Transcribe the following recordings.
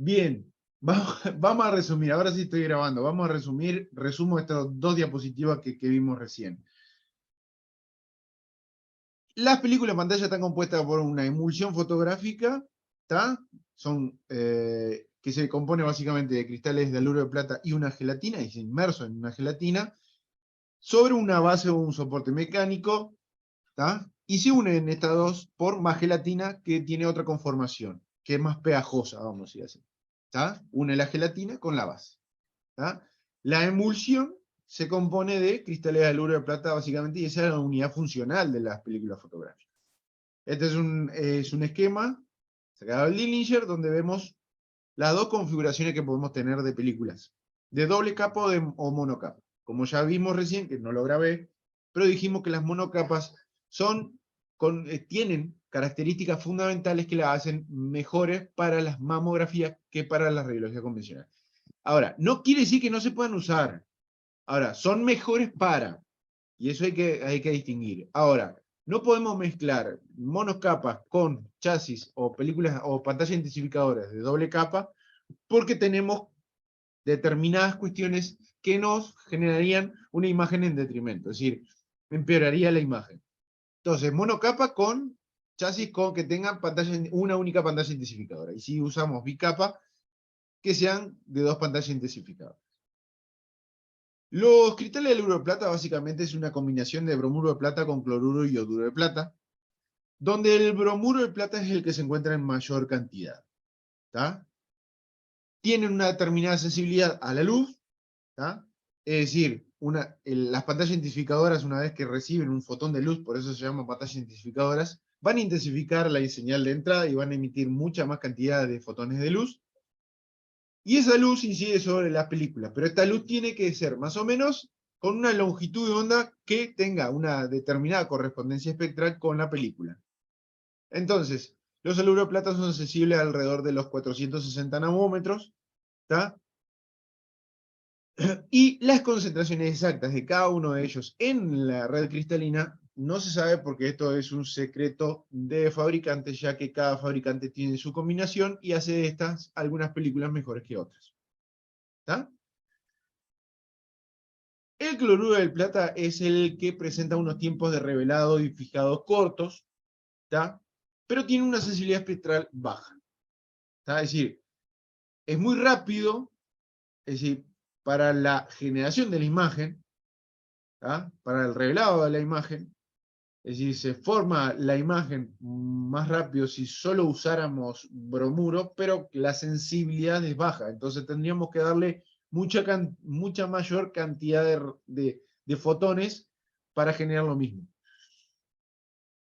Bien, vamos a resumir, ahora sí estoy grabando, vamos a resumir, resumo estas dos diapositivas que vimos recién. Las películas en pantalla están compuestas por una emulsión fotográfica, ¿tá? Que se compone básicamente de cristales de aluro de plata y una gelatina, y es inmerso en una gelatina, sobre una base o un soporte mecánico, ¿tá? Y se unen estas dos por más gelatina que tiene otra conformación, que es más pegajosa, vamos a decir así. ¿Tá? Une la gelatina con la base. ¿Tá? La emulsión se compone de cristales de aluro de plata, básicamente, y esa es la unidad funcional de las películas fotográficas. Este es un esquema sacado del Dillinger, donde vemos las dos configuraciones que podemos tener de películas, de doble capa o monocapa. Como ya vimos recién, que no lo grabé, pero dijimos que las monocapas tienen características fundamentales que las hacen mejores para las mamografías que para la radiología convencional. Ahora, no quiere decir que no se puedan usar. Ahora, son mejores para, y eso hay que distinguir. Ahora, no podemos mezclar monocapas con chasis o películas o pantallas intensificadoras de doble capa, porque tenemos determinadas cuestiones que nos generarían una imagen en detrimento, es decir, empeoraría la imagen. Entonces, monocapa con chasis con que tengan una única pantalla intensificadora. Y si usamos bicapa, que sean de dos pantallas intensificadoras. Los cristales del oro de plata básicamente es una combinación de bromuro de plata con cloruro y yoduro de plata, donde el bromuro de plata es el que se encuentra en mayor cantidad. ¿Tá? Tienen una determinada sensibilidad a la luz, ¿tá? Es decir, las pantallas intensificadoras, una vez que reciben un fotón de luz, por eso se llaman pantallas intensificadoras, van a intensificar la señal de entrada y van a emitir mucha más cantidad de fotones de luz, y esa luz incide sobre la película, pero esta luz tiene que ser más o menos con una longitud de onda que tenga una determinada correspondencia espectral con la película. Entonces, los aluros de plata son sensibles alrededor de los 460 nanómetros, ¿tá? Y las concentraciones exactas de cada uno de ellos en la red cristalina no se sabe, porque esto es un secreto de fabricantes, ya que cada fabricante tiene su combinación y hace de estas algunas películas mejores que otras. ¿Tá? El cloruro de plata es el que presenta unos tiempos de revelado y fijado cortos, ¿tá? Pero tiene una sensibilidad espectral baja. ¿Tá? Es decir, es muy rápido, es decir, para la generación de la imagen, ¿tá? Para el revelado de la imagen, es decir, se forma la imagen más rápido si solo usáramos bromuro, pero la sensibilidad es baja, entonces tendríamos que darle mucha mayor cantidad de fotones para generar lo mismo.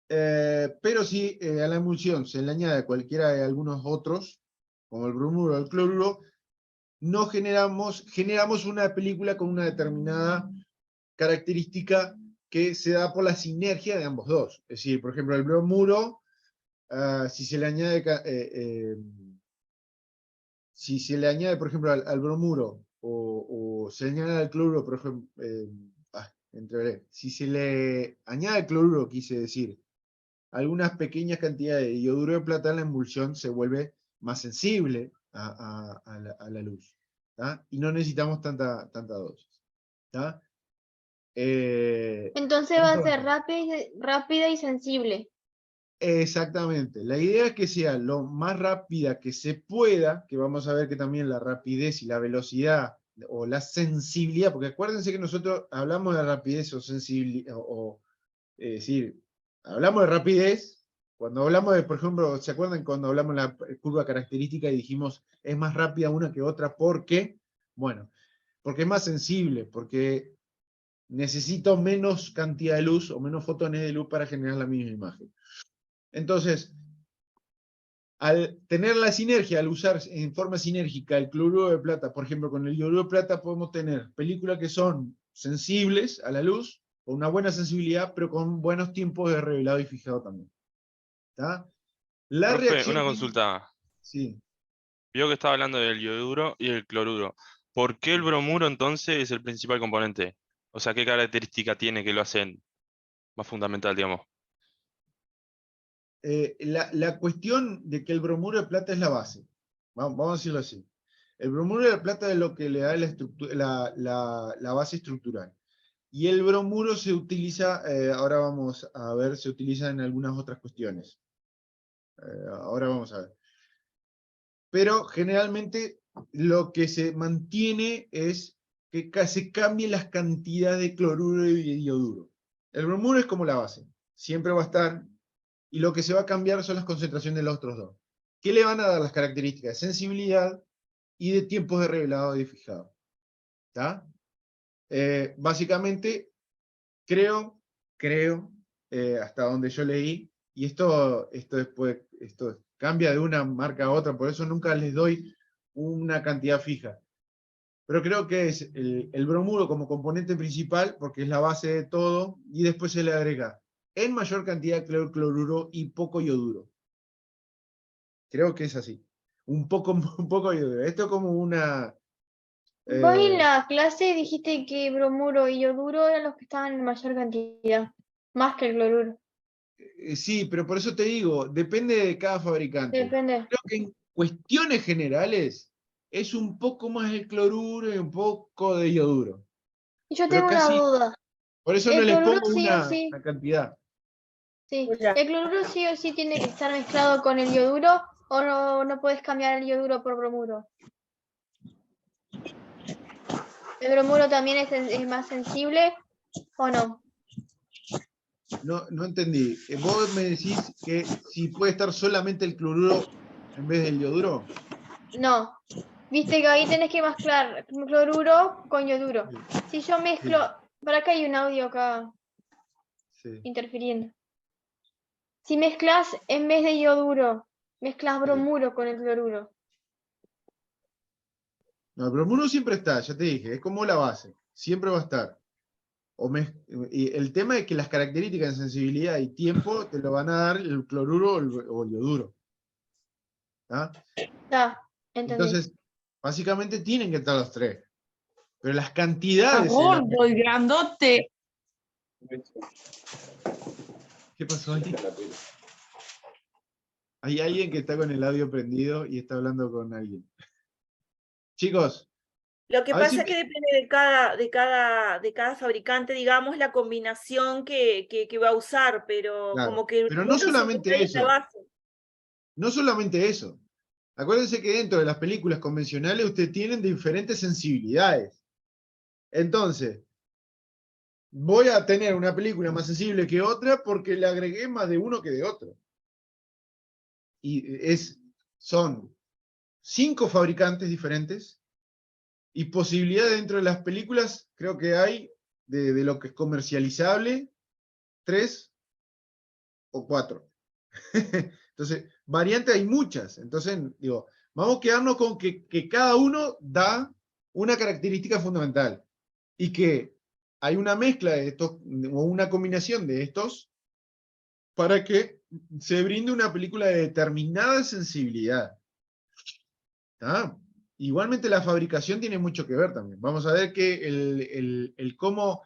Pero si a la emulsión se le añade cualquiera de algunos otros, como el bromuro o el cloruro, no generamos una película con una determinada característica que se da por la sinergia de ambos dos. Es decir, por ejemplo, el bromuro, si se le añade, por ejemplo, al bromuro, o se le añade al cloruro, por ejemplo, si se le añade al cloruro, quise decir, algunas pequeñas cantidades de yoduro de plata, la emulsión se vuelve más sensible a la luz. ¿Tá? Y no necesitamos tanta dosis. ¿Tá? Entonces va a ser Entonces, rápida y sensible. exactamente. La idea es que sea lo más rápida que se pueda, que vamos a ver que también la rapidez y la velocidad o la sensibilidad, porque acuérdense que nosotros hablamos de rapidez o sensibilidad, es decir, hablamos de rapidez, cuando hablamos de, por ejemplo, ¿se acuerdan cuando hablamos de la curva característica y dijimos es más rápida una que otra? ¿Por qué? Bueno, porque es más sensible, porque necesito menos cantidad de luz o menos fotones de luz para generar la misma imagen. Entonces, al tener la sinergia, al usar en forma sinérgica el cloruro de plata, por ejemplo, con el yoduro de plata podemos tener películas que son sensibles a la luz, con una buena sensibilidad, pero con buenos tiempos de revelado y fijado también. ¿Tá? La Profe, reacción una química... consulta. Sí. Vio que estaba hablando del yoduro y el cloruro. ¿Por qué el bromuro entonces es el principal componente? O sea, ¿qué característica tiene que lo hacen más fundamental, digamos? La cuestión de que el bromuro de plata es la base. Vamos a decirlo así. El bromuro de plata es lo que le da la base estructural. Y el bromuro se utiliza, ahora vamos a ver, se utiliza en algunas otras cuestiones. Ahora vamos a ver. Pero generalmente lo que se mantiene es que se cambien las cantidades de cloruro y de ioduro. El bromuro es como la base, siempre va a estar, y lo que se va a cambiar son las concentraciones de los otros dos. ¿Qué le van a dar las características de sensibilidad y de tiempos de revelado y de fijado? ¿Está? Básicamente, creo, hasta donde yo leí, y esto cambia de una marca a otra, por eso nunca les doy una cantidad fija. Pero creo que es el bromuro como componente principal, porque es la base de todo, y después se le agrega en mayor cantidad cloruro y poco ioduro. Creo que es así. Un poco ioduro. Esto es como una... Vos en la clase dijiste que bromuro y ioduro eran los que estaban en mayor cantidad, más que el cloruro. Sí, pero por eso te digo, depende de cada fabricante. Depende. Creo que en cuestiones generales es un poco más el cloruro y un poco de ioduro. Y yo Pero tengo una casi, duda. por eso no ¿El les cloruro pongo sí o una sí? cantidad. Sí. Hola. ¿El cloruro sí o sí tiene que estar mezclado con el ioduro o no puedes cambiar el ioduro por bromuro? ¿El bromuro también es más sensible o no? No entendí. ¿Vos me decís que si puede estar solamente el cloruro en vez del ioduro? No. Viste que ahí tenés que mezclar cloruro con ioduro. Si yo mezclo... Para acá hay un audio acá Sí. interfiriendo. Si mezclas en vez de ioduro, mezclas bromuro con el cloruro. No, el bromuro siempre está, ya te dije, es como la base. Siempre va a estar. Y el tema es que las características de sensibilidad y tiempo te lo van a dar el cloruro o el ioduro. ¿Ah? Está, entendí. Entonces, básicamente tienen que estar los tres. Pero las Está cantidades... gordo y grandote. ¿Qué pasó ahí? Hay alguien que está con el audio prendido y está hablando con alguien. Chicos, Lo que a ver si pasa es que depende de cada fabricante, digamos, la combinación que va a usar, pero claro. como que Pero no muchos solamente siempre es la eso, base. no solamente eso. Acuérdense que dentro de las películas convencionales ustedes tienen diferentes sensibilidades. Entonces, voy a tener una película más sensible que otra porque le agregué más de uno que de otro. Y son 5 fabricantes diferentes y posibilidades dentro de las películas, creo que hay, de lo que es comercializable, 3 o 4. Entonces, variantes hay muchas. Entonces, digo, vamos a quedarnos con que cada uno da una característica fundamental y que hay una mezcla de estos, o una combinación de estos, para que se brinde una película de determinada sensibilidad. ¿Tá? Igualmente la fabricación tiene mucho que ver también. Vamos a ver que el cómo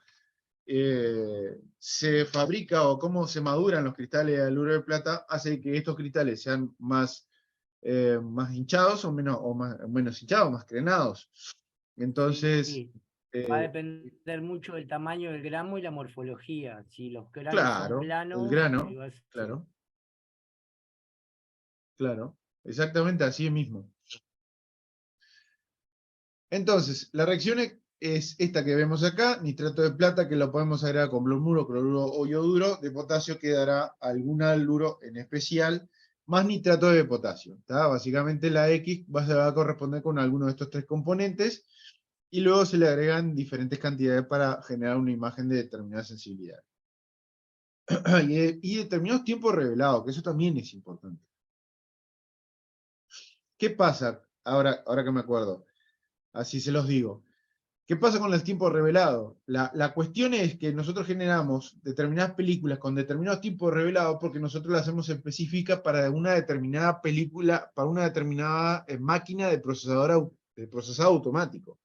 se fabrica o cómo se maduran los cristales de aluro de plata hace que estos cristales sean más hinchados o menos hinchados, más crenados. Entonces, Sí, va a depender mucho del tamaño del gramo y la morfología. Si los granos son claro, el planos, grano, ahí va a ser- claro, exactamente así mismo. Entonces, la reacción es esta que vemos acá, nitrato de plata, que lo podemos agregar con bromuro, cloruro o ioduro, de potasio quedará algún haluro en especial, más nitrato de potasio. ¿Tá? Básicamente la X va a corresponder con alguno de estos tres componentes, y luego se le agregan diferentes cantidades para generar una imagen de determinada sensibilidad. Y determinados tiempos revelados, que eso también es importante. ¿Qué pasa? Ahora que me acuerdo, así se los digo. ¿Qué pasa con el tiempo revelado? La cuestión es que nosotros generamos determinadas películas con determinados tiempos revelados porque nosotros las hacemos específicas para una determinada película, para una determinada máquina de procesado automático.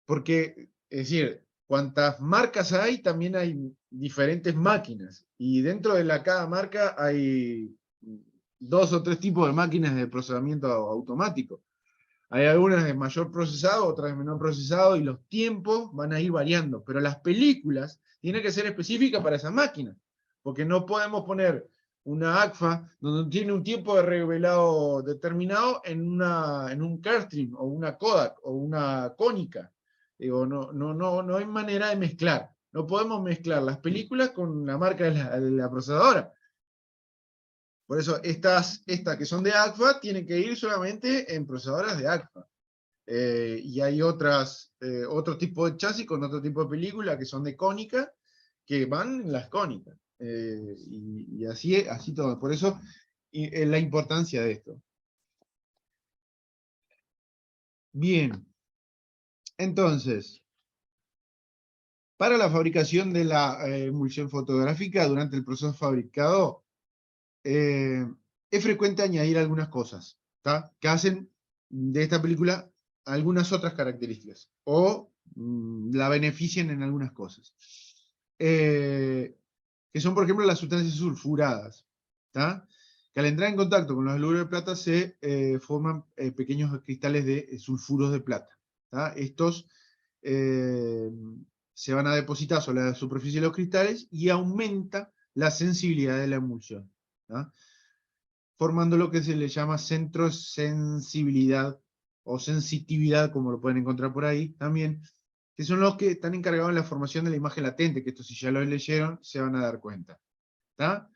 Porque, es decir, cuantas marcas hay, también hay diferentes máquinas. Y dentro de cada marca hay 2 o 3 tipos de máquinas de procesamiento automático. Hay algunas de mayor procesado, otras de menor procesado, y los tiempos van a ir variando. Pero las películas tienen que ser específicas para esas máquinas, porque no podemos poner una AGFA donde tiene un tiempo de revelado determinado en un Cartridge, o una Kodak, o una Cónica. Digo, no hay manera de mezclar. No podemos mezclar las películas con la marca de la procesadora. Por eso estas que son de AGFA tienen que ir solamente en procesadoras de AGFA. Y hay otro tipo de chasis con otro tipo de película que son de Cónica, que van en las Cónicas. Y así todo. Por eso la importancia de esto. Bien. Entonces, para la fabricación de la emulsión fotográfica, durante el proceso fabricado, es frecuente añadir algunas cosas, ¿tá? Que hacen de esta película algunas otras características, o la benefician en algunas cosas. Que son, por ejemplo, las sustancias sulfuradas, ¿tá? Que al entrar en contacto con los halogenuros de plata se forman pequeños cristales de sulfuros de plata, ¿tá? Estos se van a depositar sobre la superficie de los cristales y aumenta la sensibilidad de la emulsión, ¿tá? Formando lo que se le llama centrosensibilidad o sensitividad, como lo pueden encontrar por ahí también, que son los que están encargados en la formación de la imagen latente, que esto si ya lo leyeron se van a dar cuenta, ¿tá?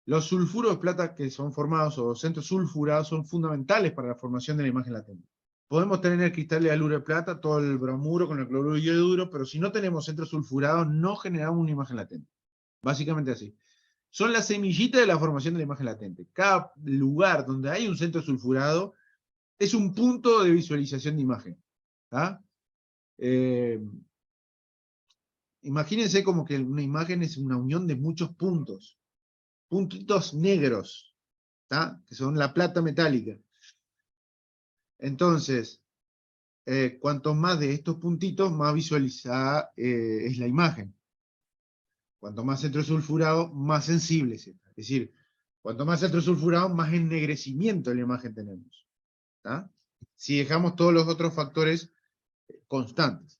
Los sulfuros de plata que son formados, o centros sulfurados, son fundamentales para la formación de la imagen latente. Podemos tener el cristal de haluro de plata, todo el bromuro con el cloruro de yoduro, pero si no tenemos centros sulfurados no generamos una imagen latente. Básicamente así. Son la semillita de la formación de la imagen latente. Cada lugar donde hay un centro sulfurado es un punto de visualización de imagen, ¿tá? Imagínense como que una imagen es una unión de muchos puntos. Puntitos negros, ¿tá? Que son la plata metálica. Entonces, cuanto más de estos puntitos, más visualizada es la imagen. Cuanto más centro sulfurado, más sensible es esta. Es decir, cuanto más centro sulfurado, más ennegrecimiento de la imagen tenemos, ¿tá? Si dejamos todos los otros factores constantes.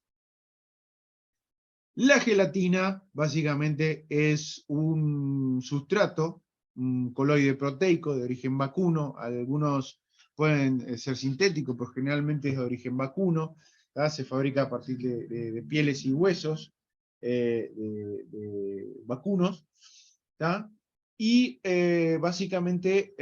La gelatina, básicamente, es un sustrato, un coloide proteico de origen vacuno. Algunos pueden ser sintéticos, pero generalmente es de origen vacuno, ¿tá? Se fabrica a partir de pieles y huesos de vacunos, ¿tá? Y básicamente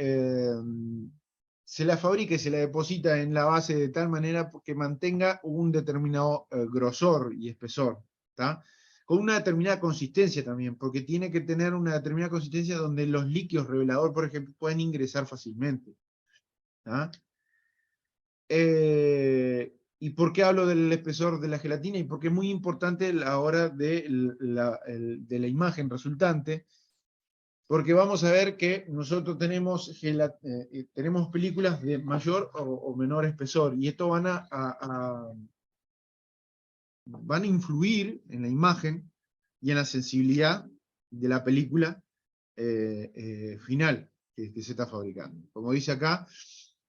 se la fabrica y se la deposita en la base de tal manera que mantenga un determinado grosor y espesor, ¿tá? Con una determinada consistencia también, porque tiene que tener una determinada consistencia donde los líquidos revelador, por ejemplo, pueden ingresar fácilmente, ¿tá? ¿Y por qué hablo del espesor de la gelatina? Y porque es muy importante a la hora de la imagen resultante, porque vamos a ver que nosotros tenemos películas de mayor o menor espesor, y esto van a influir en la imagen y en la sensibilidad de la película final que se está fabricando. Como dice acá,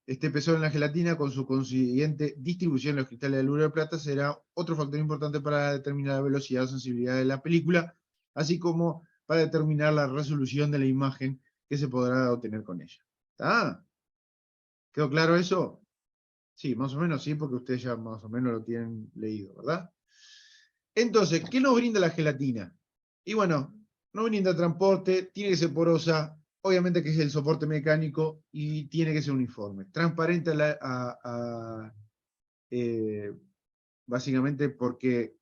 este espesor en la gelatina con su consiguiente distribución en los cristales de haluro de plata será otro factor importante para determinar la velocidad o sensibilidad de la película, así como para determinar la resolución de la imagen que se podrá obtener con ella. ¿Está? ¿Quedó claro eso? Sí, más o menos sí, porque ustedes ya más o menos lo tienen leído, ¿verdad? Entonces, ¿qué nos brinda la gelatina? Y bueno, nos brinda transporte, tiene que ser porosa, obviamente que es el soporte mecánico, y tiene que ser uniforme. Transparente básicamente porque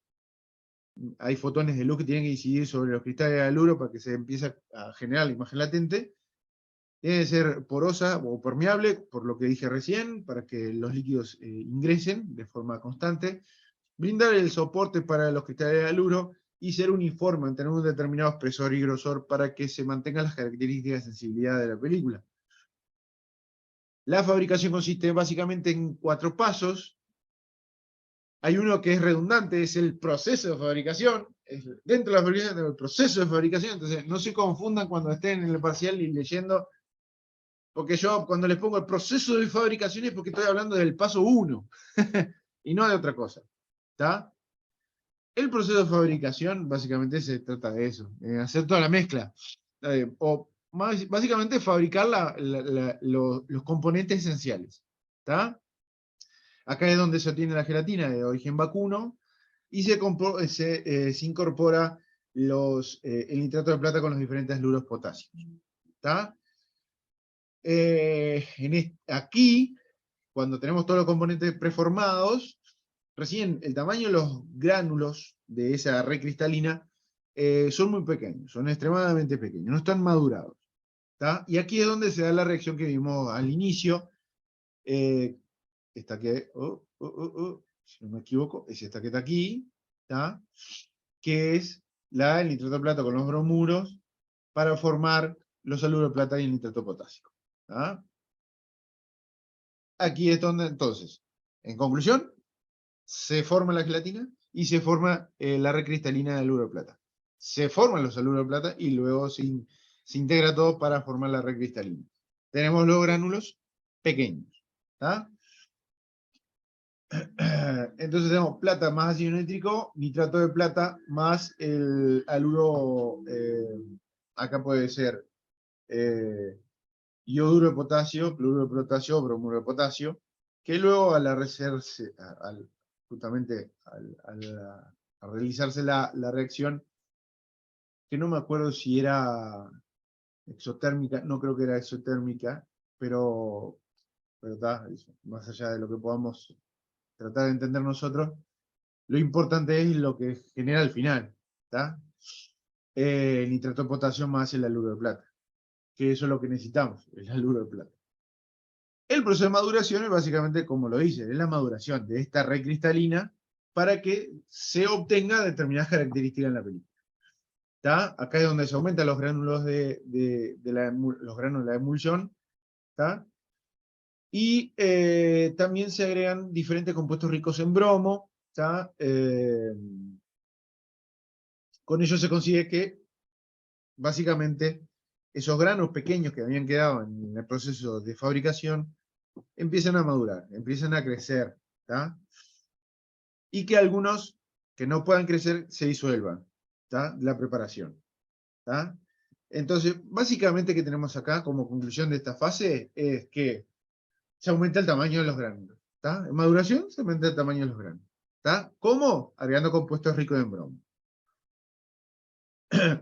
hay fotones de luz que tienen que incidir sobre los cristales de haluro para que se empiece a generar la imagen latente. Tiene que ser porosa o permeable, por lo que dije recién, para que los líquidos ingresen de forma constante. Brindar el soporte para los cristales de haluro y ser uniforme, tener un determinado espesor y grosor para que se mantengan las características de sensibilidad de la película. La fabricación consiste básicamente en 4 pasos. Hay uno que es redundante, es el proceso de fabricación. Dentro de la fabricación tenemos el proceso de fabricación, entonces no se confundan cuando estén en el parcial y leyendo Porque yo cuando les pongo el proceso de fabricación es porque estoy hablando del paso 1 y no de otra cosa. ¿Está? El proceso de fabricación básicamente se trata de eso, hacer toda la mezcla. Básicamente fabricar los componentes esenciales. ¿Está? Acá es donde se obtiene la gelatina de origen vacuno y se incorpora el nitrato de plata con los diferentes hluros potássicos. ¿Está? Aquí, cuando tenemos todos los componentes preformados, recién el tamaño de los gránulos de esa red cristalina son muy pequeños, son extremadamente pequeños, no están madurados. ¿Tá? Y aquí es donde se da la reacción que vimos al inicio, esta que, si no me equivoco, es esta que está aquí, ¿tá? Que es el nitrato de plata con los bromuros para formar los haluro de plata y el nitrato potásico. ¿Tá? Aquí es donde, entonces, en conclusión, se forma la gelatina y se forma la red cristalina de haluro de plata. Se forman los haluros de plata y luego se integra todo para formar la red cristalina. Tenemos los gránulos pequeños. ¿Tá? Entonces tenemos plata más ácido nítrico, nitrato de plata más el haluro, acá puede ser ioduro de potasio, cloruro de potasio, bromuro de potasio, que luego justamente al realizarse la reacción, que no me acuerdo si era exotérmica, no creo que era exotérmica, pero está, más allá de lo que podamos tratar de entender nosotros, lo importante es lo que genera al final, ¿está? Nitrato de potasio más el haluro de plata, que eso es lo que necesitamos, el haluro de plata. El proceso de maduración es básicamente, como lo dice, es la maduración de esta red cristalina para que se obtenga determinadas características en la película. ¿Está? Acá es donde se aumentan los gránulos los gránulos de la emulsión. ¿Está? Y también se agregan diferentes compuestos ricos en bromo. ¿Está? Con ello se consigue que, básicamente, esos granos pequeños que habían quedado en el proceso de fabricación empiezan a madurar, empiezan a crecer. ¿Está? Y que algunos que no puedan crecer se disuelvan. ¿Está? La preparación. ¿Está? Entonces, básicamente, ¿qué tenemos acá como conclusión de esta fase? Es que se aumenta el tamaño de los gránulos. ¿Está? En maduración se aumenta el tamaño de los gránulos. ¿Está? ¿Cómo? Agregando compuestos ricos en bromo.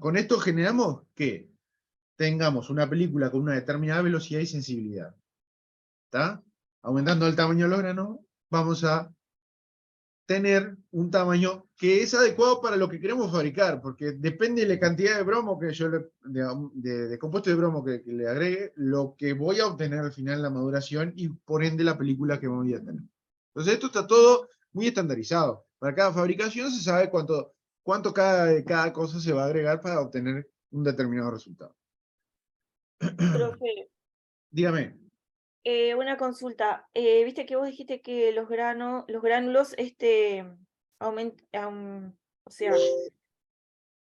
Con esto generamos que tengamos una película con una determinada velocidad y sensibilidad. ¿Está? Aumentando el tamaño de los granos, vamos a tener un tamaño que es adecuado para lo que queremos fabricar, porque depende de la cantidad de bromo que yo de compuesto de bromo que le agregue, lo que voy a obtener al final en la maduración y por ende la película que voy a tener. Entonces esto está todo muy estandarizado. Para cada fabricación se sabe cuánto cada cosa se va a agregar para obtener un determinado resultado. Profe, Dígame. una consulta. Viste que vos dijiste que los gránulos, o sea,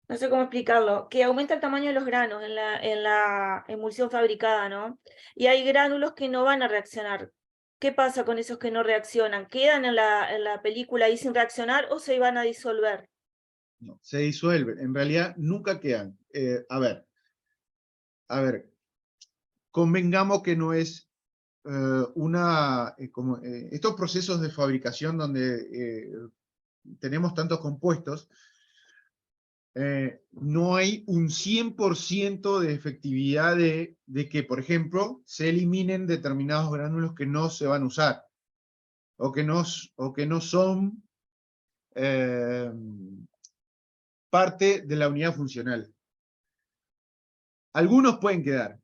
no sé cómo explicarlo, que aumenta el tamaño de los granos en la emulsión fabricada, ¿no? Y hay gránulos que no van a reaccionar. ¿Qué pasa con esos que no reaccionan? ¿Quedan en la película ahí sin reaccionar o se van a disolver? No, se disuelven. En realidad nunca quedan. A ver, convengamos que no es estos procesos de fabricación donde tenemos tantos compuestos, no hay un 100% de efectividad de que, por ejemplo, se eliminen determinados gránulos que no se van a usar, o que no son parte de la unidad funcional. Algunos pueden quedar,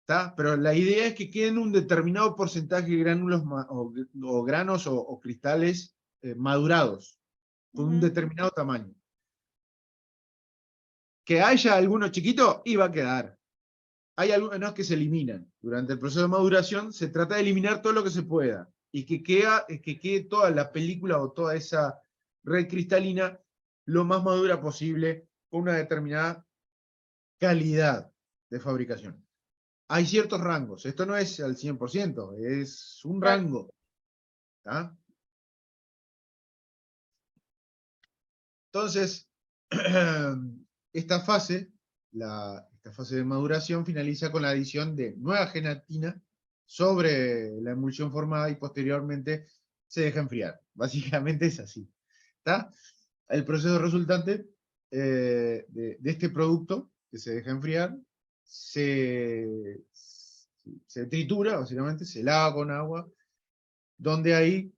¿tá? Pero la idea es que queden un determinado porcentaje de gránulos o granos o cristales madurados, con un determinado tamaño. Que haya alguno chiquito, y va a quedar. Hay algunos que se eliminan. Durante el proceso de maduración se trata de eliminar todo lo que se pueda, y que quede toda la película o toda esa red cristalina lo más madura posible, con una determinada calidad de fabricación. hay ciertos rangos. Esto no es al 100%, es un rango. ¿Tá? Entonces, esta fase de maduración finaliza con la adición de nueva gelatina sobre la emulsión formada y posteriormente se deja enfriar. Básicamente es así. ¿Tá? El proceso resultante de este producto que se deja enfriar se tritura, básicamente, se lava con agua, donde ahí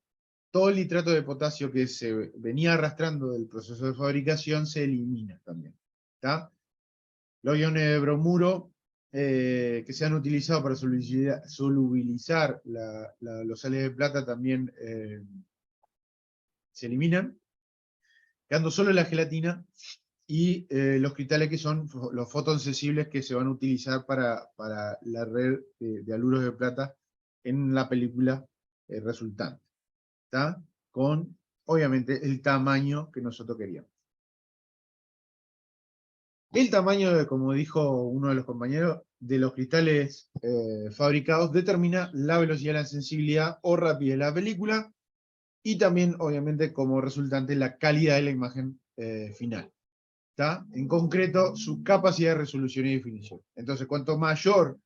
todo el nitrato de potasio que se venía arrastrando del proceso de fabricación se elimina también. ¿Tá? Los iones de bromuro que se han utilizado para solubilizar los sales de plata también se eliminan, quedando solo la gelatina y los cristales que son los fotosensibles que se van a utilizar para la red de haluros de plata en la película resultante. ¿Está? Con, obviamente, el tamaño que nosotros queríamos. El tamaño, como dijo uno de los compañeros, de los cristales fabricados determina la velocidad, la sensibilidad o rapidez de la película y también, obviamente, como resultante, la calidad de la imagen final. ¿Está? En concreto, su capacidad de resolución y definición. Entonces, cuanto mayor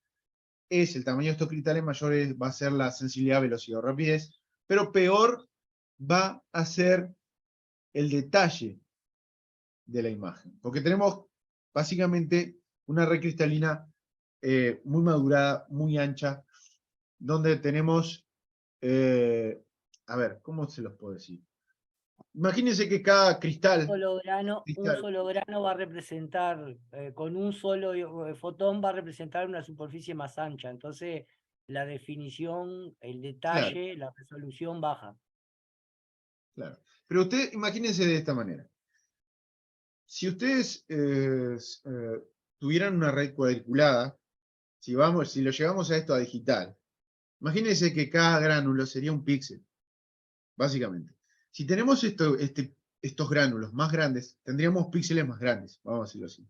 es el tamaño de estos cristales, mayor va a ser la sensibilidad, velocidad o rapidez, pero peor va a ser el detalle de la imagen. Porque tenemos básicamente una red cristalina muy madurada, muy ancha, donde tenemos, a ver, ¿cómo se los puedo decir? Imagínense que cada cristal... Un solo grano va a representar, con un solo fotón va a representar una superficie más ancha. Entonces, la definición, el detalle, la resolución baja. Claro. Pero ustedes imagínense de esta manera. Si ustedes tuvieran una red cuadriculada, si lo llevamos a esto a digital, imagínense que cada gránulo sería un píxel, básicamente. Si tenemos estos gránulos más grandes, tendríamos píxeles más grandes, vamos a decirlo así.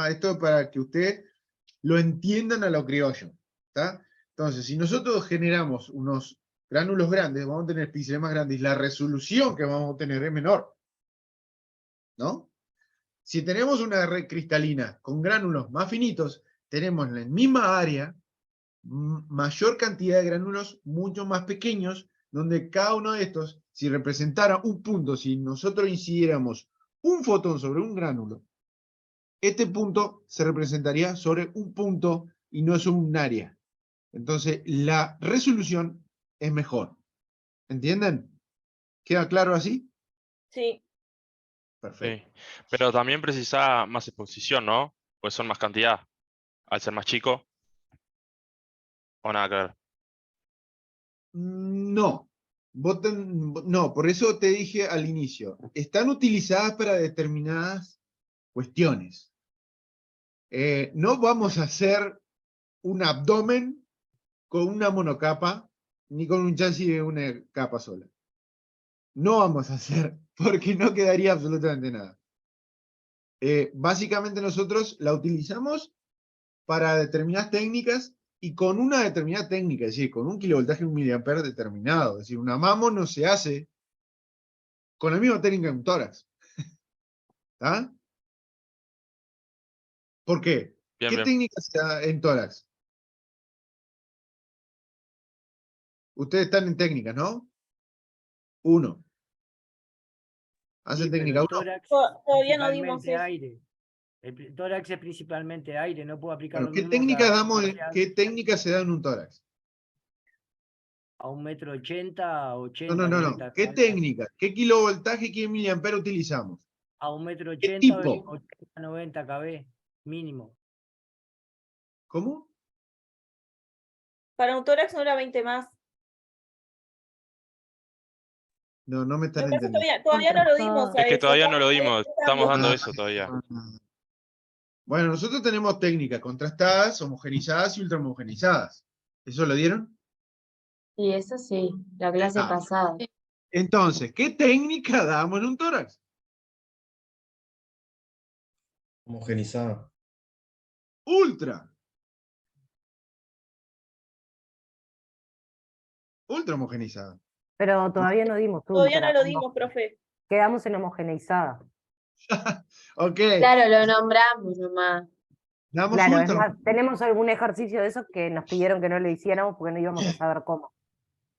Esto para que ustedes lo entiendan a lo criollo. ¿Tá? Entonces, si nosotros generamos unos gránulos grandes, vamos a tener píxeles más grandes y la resolución que vamos a tener es menor. ¿No? Si tenemos una red cristalina con gránulos más finitos, tenemos en la misma área mayor cantidad de gránulos mucho más pequeños, donde cada uno de estos, si representara un punto, si nosotros incidiéramos un fotón sobre un gránulo, este punto se representaría sobre un punto y no es un área. Entonces, la resolución es mejor. ¿Entienden? ¿Queda claro así? Sí. Perfecto. Sí. Pero también precisa más exposición, ¿no? Pues son más cantidad, al ser más chico. O nada que ver. No. No, por eso te dije al inicio. Están utilizadas para determinadas cuestiones. No vamos a hacer un abdomen con una monocapa, ni con un chasis de una capa sola. No vamos a hacer, porque no quedaría absolutamente nada. Básicamente nosotros la utilizamos para determinadas técnicas y con una determinada técnica, es decir, con un kilovoltaje, un miliampere determinado. Es decir, una mamo no se hace con la misma técnica en un tórax. ¿Ah? ¿Por qué? Bien, ¿Qué bien. técnica se da en tórax? Ustedes están en técnicas, ¿no? 1. ¿Hacen Sí, pero técnica el 1? tórax Todavía no dimos principalmente eso. aire. El tórax es principalmente aire, no puedo aplicar Bueno, lo ¿qué mismo técnica que qué técnica se da en un tórax? a 1,80 m, 80, No. 90 ¿Qué kb. técnica? ¿Qué kilovoltaje, qué miliampere utilizamos? A ¿Qué 1,80 m, tipo? 80, 90 kb, mínimo. ¿Cómo? Para un tórax no era 20 más. No me están Me parece que entendiendo. todavía no lo dimos a Es que eso. todavía no lo dimos, estamos dando Ah, eso todavía. Bueno, nosotros tenemos técnicas contrastadas, homogenizadas y ultrahomogenizadas. ¿Eso lo dieron? Y eso sí, la clase Ah, pasada. entonces, ¿qué técnica damos en un tórax? Homogenizada. Ultra. Ultra homogeneizada. Pero todavía no dimos Todavía no ultra. lo dimos, profe. Quedamos en homogeneizada. Ok, Claro, lo nombramos nomás. damos Claro, es ultra. más, tenemos algún ejercicio de esos que nos pidieron que no lo hiciéramos porque no íbamos a saber cómo.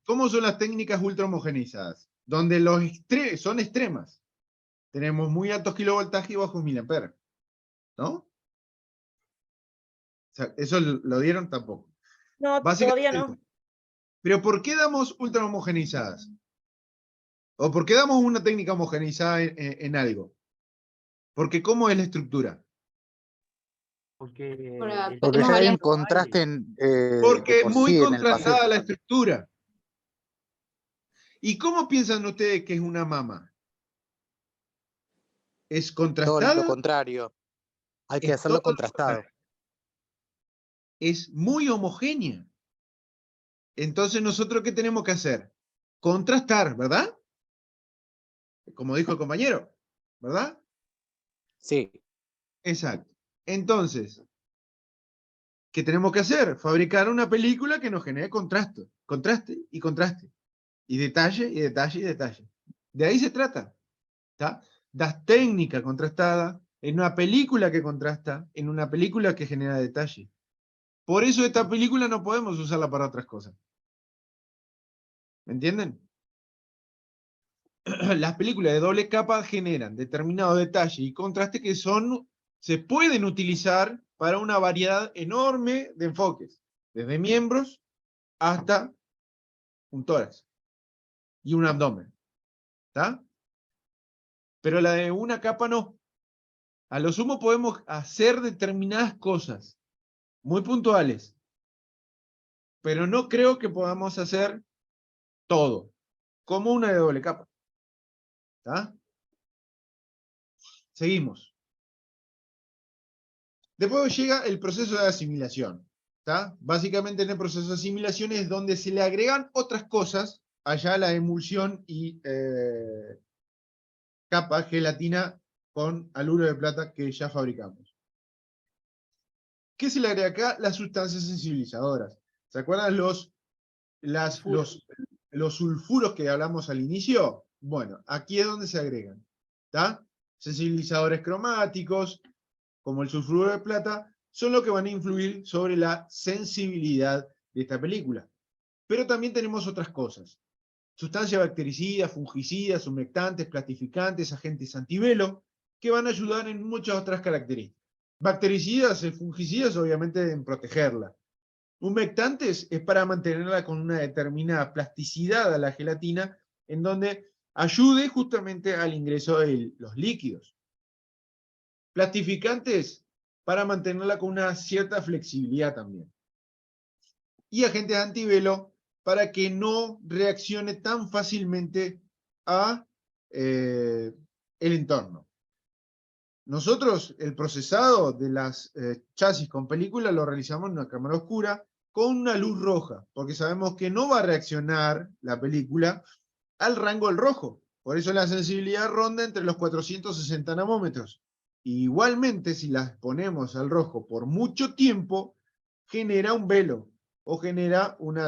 ¿Cómo son las técnicas ultra homogenizadas? Donde son extremas. Tenemos muy altos kilovoltajes y bajos miliamperes. ¿No? O sea, ¿eso lo dieron? Tampoco. No, Básicamente todavía no. eso. Pero ¿por qué damos ultra homogenizadas? ¿O por qué damos una técnica homogeneizada en algo? Porque ¿cómo es la estructura? Porque Porque ya hay un no contraste de Porque por muy sí en el contrastada paciente. la estructura. ¿Y cómo piensan ustedes que es una mama? ¿Es Todo contrastada? lo contrario. Hay que Es todo hacerlo lo contrastado. contrario. Es muy homogénea. Entonces, ¿nosotros qué tenemos que hacer? Contrastar, ¿verdad? Como dijo el compañero, ¿verdad? Sí. Exacto. Entonces, ¿qué tenemos que hacer? Fabricar una película que nos genere contraste y contraste. Y detalle, y detalle, y detalle. De ahí se trata. ¿Tá? Das técnica contrastada en una película que contrasta, en una película que genera detalle. Por eso esta película no podemos usarla para otras cosas. ¿Me entienden? Las películas de doble capa generan determinado detalle y contraste que se pueden utilizar para una variedad enorme de enfoques, desde miembros hasta un tórax y un abdomen. ¿Está? Pero la de una capa no. A lo sumo podemos hacer determinadas cosas muy puntuales, pero no creo que podamos hacer todo, como una de doble capa. ¿Está? Seguimos. Después llega el proceso de asimilación. ¿Está? Básicamente en el proceso de asimilación es donde se le agregan otras cosas, allá la emulsión y capa gelatina con haluro de plata que ya fabricamos. ¿Qué se le agrega acá? Las sustancias sensibilizadoras. ¿Se acuerdan los sulfuros que hablamos al inicio? Bueno, aquí es donde se agregan. ¿Está? Sensibilizadores cromáticos, como el sulfuro de plata, son los que van a influir sobre la sensibilidad de esta película. Pero también tenemos otras cosas. Sustancias bactericidas, fungicidas, humectantes, plastificantes, agentes antivelo, que van a ayudar en muchas otras características. Bactericidas y fungicidas, obviamente, en protegerla. Humectantes es para mantenerla con una determinada plasticidad a la gelatina, en donde ayude justamente al ingreso de los líquidos. Plastificantes para mantenerla con una cierta flexibilidad también. Y agentes antivelo para que no reaccione tan fácilmente a el entorno. Nosotros el procesado de las chasis con película lo realizamos en una cámara oscura con una luz roja, porque sabemos que no va a reaccionar la película al rango del rojo. Por eso la sensibilidad ronda entre los 460 nanómetros. Igualmente, si las ponemos al rojo por mucho tiempo, genera un velo o genera un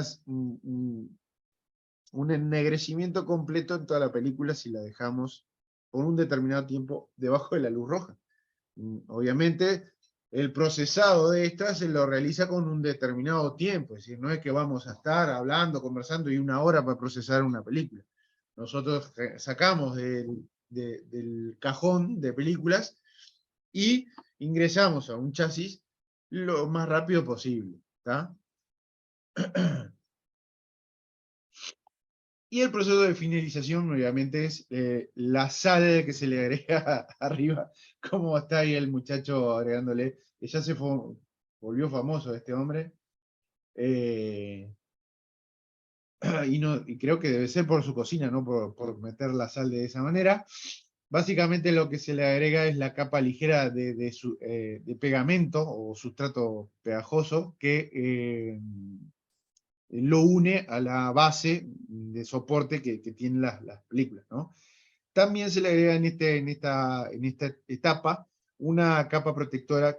ennegrecimiento completo en toda la película si la dejamos por un determinado tiempo debajo de la luz roja. Obviamente, el procesado de estas se lo realiza con un determinado tiempo, es decir, no es que vamos a estar hablando, conversando y una hora para procesar una película. Nosotros sacamos del cajón de películas y ingresamos a un chasis lo más rápido posible. ¿Está? Y el proceso de finalización, obviamente, es la sal que se le agrega arriba, como está ahí el muchacho agregándole, que ya volvió famoso este hombre. Y creo que debe ser por su cocina, no por meter la sal de esa manera. Básicamente lo que se le agrega es la capa ligera de pegamento o sustrato pegajoso que lo une a la base de soporte que tienen las películas, ¿no? También se le agrega en esta etapa una capa protectora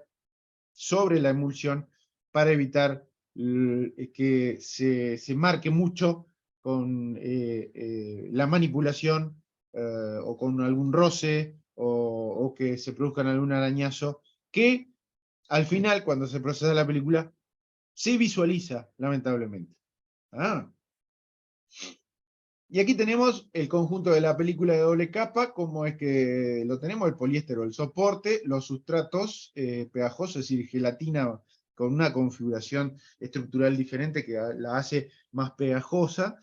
sobre la emulsión para evitar que se marque mucho la manipulación o con algún roce o que se produzcan algún arañazo que al final, cuando se procesa la película, se visualiza, lamentablemente. Y aquí tenemos el conjunto de la película de doble capa, como es que lo tenemos, el poliéster o el soporte, los sustratos pegajosos, es decir, gelatina con una configuración estructural diferente que la hace más pegajosa,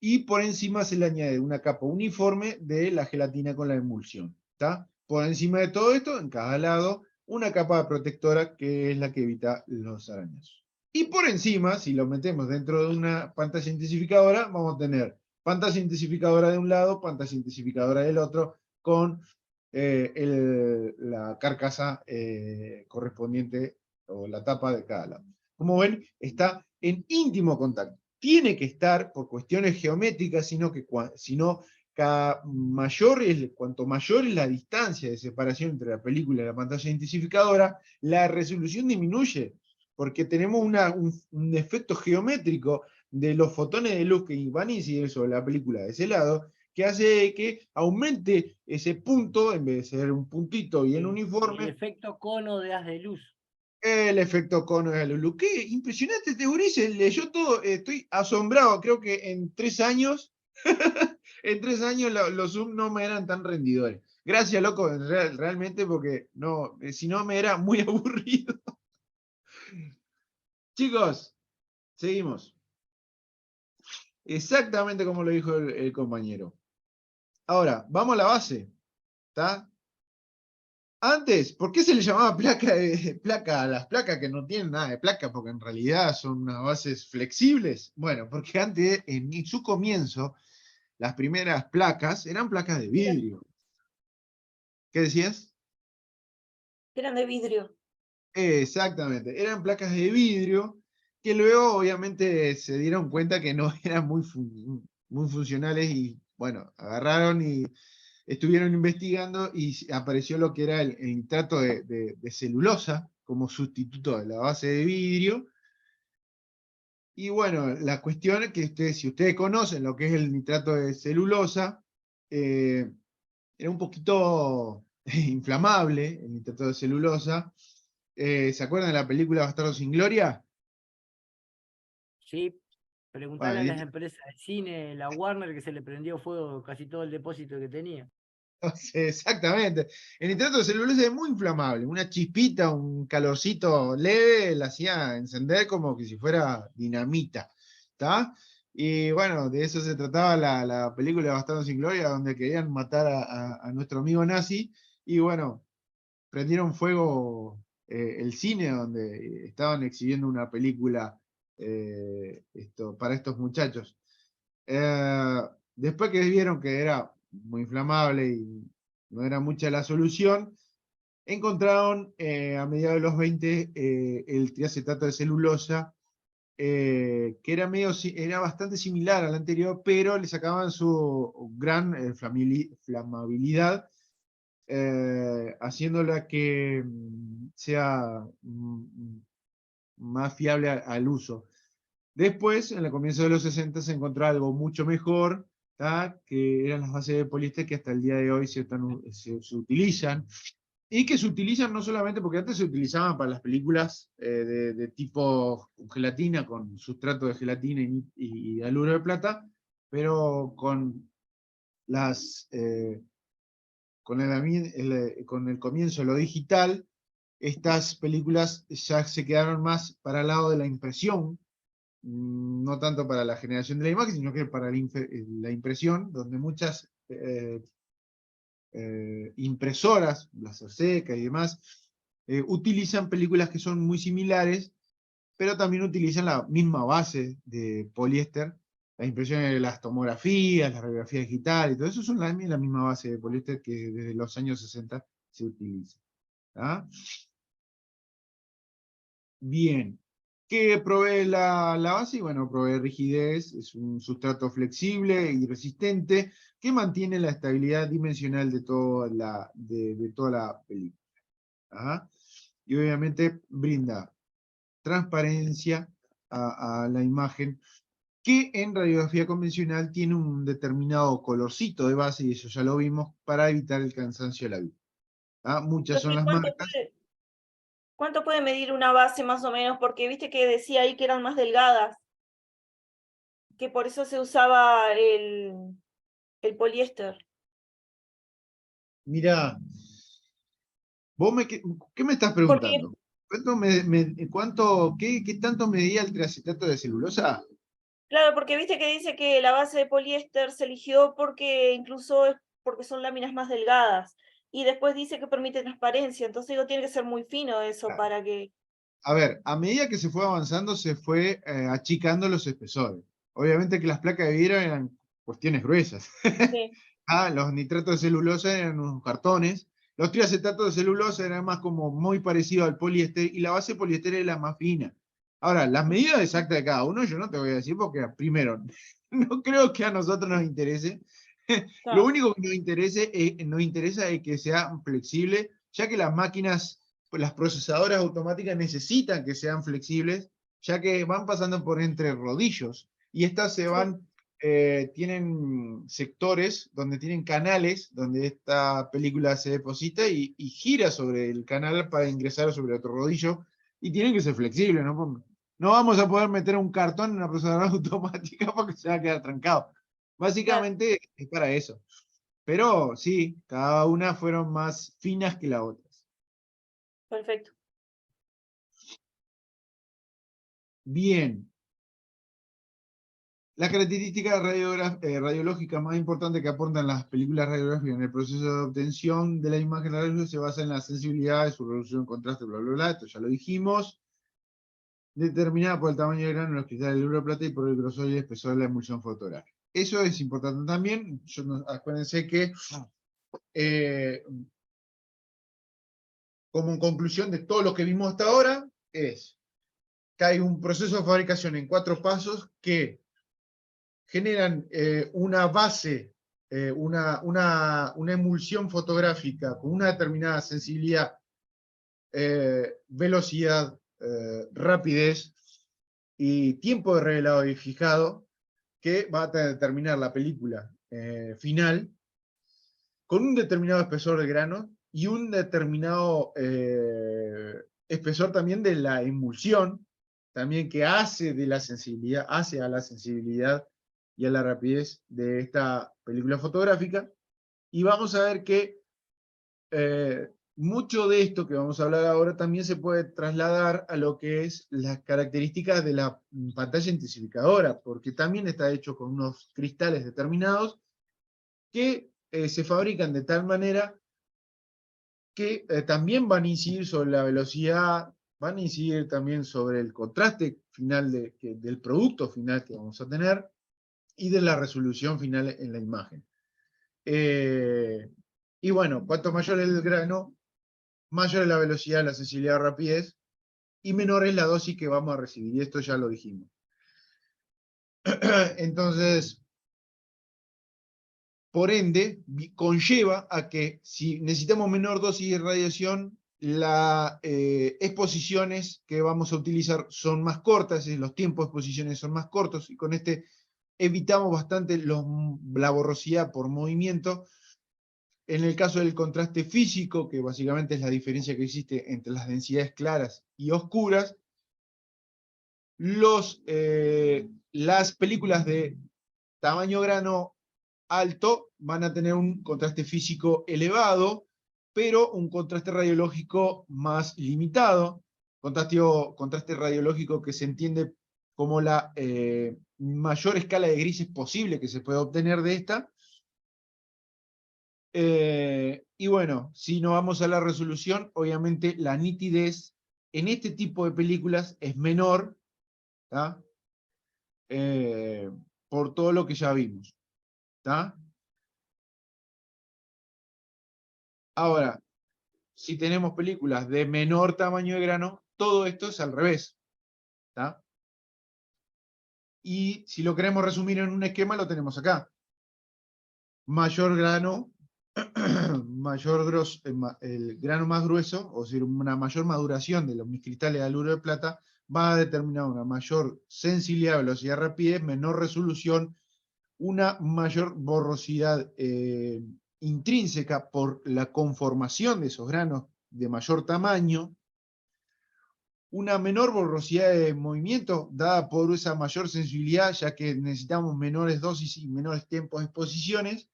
y por encima se le añade una capa uniforme de la gelatina con la emulsión. ¿Tá? Por encima de todo esto, en cada lado, una capa protectora que es la que evita los arañazos. Y por encima, si lo metemos dentro de una pantalla intensificadora, vamos a tener pantalla intensificadora de un lado, pantalla intensificadora del otro, con la carcasa correspondiente o la tapa de cada lado. Como ven, está en íntimo contacto. Tiene que estar por cuestiones geométricas, sino cuanto mayor es la distancia de separación entre la película y la pantalla intensificadora, la resolución disminuye, porque tenemos un efecto geométrico de los fotones de luz que van a incidir sobre la película de ese lado, que hace que aumente ese punto, en vez de ser un puntito bien uniforme. El efecto cono de haz de luz. El efecto cono de luz. Qué impresionante este gurises, leyó todo, estoy asombrado, creo que en 3 años, en 3 años los Zoom no me eran tan rendidores. Gracias, loco, realmente, porque no, si no me era muy aburrido. Chicos, seguimos. Exactamente como lo dijo el compañero. Ahora, vamos a la base. ¿Está? Antes, ¿por qué se le llamaba placa a las placas que no tienen nada de placa? Porque en realidad son unas bases flexibles. Bueno, porque antes, en su comienzo, las primeras placas eran placas de vidrio. ¿Qué decías? Eran de vidrio. Exactamente, eran placas de vidrio que luego obviamente se dieron cuenta que no eran muy funcionales y bueno, agarraron y estuvieron investigando y apareció lo que era el nitrato de celulosa como sustituto de la base de vidrio. Y bueno, la cuestión es que si ustedes conocen lo que es el nitrato de celulosa, era un poquito inflamable el nitrato de celulosa. ¿Se acuerdan de la película Bastardos sin Gloria? Sí, preguntarle Bueno, a las empresas de cine, la Warner, que se le prendió fuego casi todo el depósito que tenía. exactamente. El nitrato de celulosa es muy inflamable. Una chispita, un calorcito leve, la hacía encender como que si fuera dinamita. ¿Está? Y bueno, de eso se trataba la película Bastardos sin Gloria, donde querían matar a nuestro amigo nazi. Y bueno, prendieron fuego el cine donde estaban exhibiendo una película para estos muchachos. Después que vieron que era muy inflamable y no era mucha la solución, encontraron a mediados de los 20 el triacetato de celulosa, que era bastante similar al anterior, pero le sacaban su gran flamabilidad, haciéndola que sea más fiable al uso. Después, en el comienzo de los 60, se encontró algo mucho mejor, ¿tá? Que eran las bases de poliéster que hasta el día de hoy se utilizan, y que se utilizan no solamente porque antes se utilizaban para las películas de tipo gelatina, con sustrato de gelatina y haluro de plata, pero con con el comienzo de lo digital, estas películas ya se quedaron más para el lado de la impresión, no tanto para la generación de la imagen, sino que para la impresión, donde muchas impresoras, las Seca y demás, utilizan películas que son muy similares, pero también utilizan la misma base de poliéster. Las impresiones de las tomografías, la radiografía digital y todo eso son la misma base de poliéster que desde los años 60 se utiliza. ¿Ah? Bien. ¿Qué provee la base? Bueno, provee rigidez, es un sustrato flexible y resistente que mantiene la estabilidad dimensional de toda la película. ¿Ah? Y obviamente brinda transparencia a la imagen, que en radiografía convencional tiene un determinado colorcito de base, y eso ya lo vimos, para evitar el cansancio de la vista. ¿Ah? Muchas son Entonces, las marcas. ¿cuánto puede medir una base más o menos? Porque viste que decía ahí que eran más delgadas, que por eso se usaba el poliéster. Mirá, ¿qué me estás Porque, preguntando? ¿Qué tanto medía el triacetato de celulosa? claro, porque viste que dice que la base de poliéster se eligió porque incluso es porque son láminas más delgadas. Y después dice que permite transparencia. Entonces digo, tiene que ser muy fino eso Claro. para que... A ver, a medida que se fue avanzando, se fue achicando los espesores. Obviamente que las placas de vidrio eran cuestiones gruesas. Sí, Los nitratos de celulosa eran unos cartones. Los triacetatos de celulosa eran más como muy parecidos al poliéster, y la base de poliéster era la más fina. Ahora, las medidas exactas de cada uno yo no te voy a decir porque, primero, no creo que a nosotros nos interese. Lo claro. único que nos interesa es que sea flexible, ya que las máquinas, pues las procesadoras automáticas necesitan que sean flexibles, ya que van pasando por entre rodillos, y estas se van, tienen sectores donde tienen canales, donde esta película se deposita y gira sobre el canal para ingresar sobre otro rodillo, y tienen que ser flexibles, ¿no? No vamos a poder meter un cartón en una procesadora automática porque se va a quedar trancado. Básicamente es para eso. Pero sí, cada una fueron más finas que las otras. Perfecto. Bien. Las características radiológicas más importantes que aportan las películas radiográficas en el proceso de obtención de la imagen radiológica se basa en la sensibilidad, su resolución, contraste, bla, bla, bla. Esto ya lo dijimos. Determinada por el tamaño del grano de los cristales del oro plata y por el grosor y el espesor de la emulsión fotográfica. Eso es importante también. Acuérdense que como en conclusión de todo lo que vimos hasta ahora, es que hay un proceso de fabricación en 4 pasos que generan una base, una emulsión fotográfica con una determinada sensibilidad, velocidad, rapidez y tiempo de revelado y fijado, que va a determinar la película final, con un determinado espesor de grano y un determinado espesor también de la emulsión, también que hace a la sensibilidad y a la rapidez de esta película fotográfica. Y vamos a ver que mucho de esto que vamos a hablar ahora también se puede trasladar a lo que es las características de la pantalla intensificadora, porque también está hecho con unos cristales determinados que se fabrican de tal manera que también van a incidir sobre la velocidad, van a incidir también sobre el contraste final del producto final que vamos a tener, y de la resolución final en la imagen. Y bueno, cuanto mayor es el grano, mayor es la velocidad, la sensibilidad, la rapidez, y menor es la dosis que vamos a recibir, y esto ya lo dijimos. Entonces, por ende, conlleva a que si necesitamos menor dosis de radiación, las exposiciones que vamos a utilizar son más cortas, los tiempos de exposiciones son más cortos, y con este evitamos bastante la borrosidad por movimiento. En el caso del contraste físico, que básicamente es la diferencia que existe entre las densidades claras y oscuras, las películas de tamaño grano alto van a tener un contraste físico elevado, pero un contraste radiológico más limitado. Contraste radiológico que se entiende como la mayor escala de grises posible que se puede obtener de esta. Y bueno, si no vamos a la resolución, obviamente la nitidez en este tipo de películas es menor, ¿tá? Por todo lo que ya vimos, ¿tá? Ahora, si tenemos películas de menor tamaño de grano, todo esto es al revés, ¿tá? Y si lo queremos resumir en un esquema, lo tenemos acá. Mayor grano, el grano más grueso, o sea, una mayor maduración de los cristales de aluro de plata, va a determinar una mayor sensibilidad, velocidad, rapidez, menor resolución, una mayor borrosidad intrínseca por la conformación de esos granos de mayor tamaño, una menor borrosidad de movimiento dada por esa mayor sensibilidad, ya que necesitamos menores dosis y menores tiempos de exposiciones,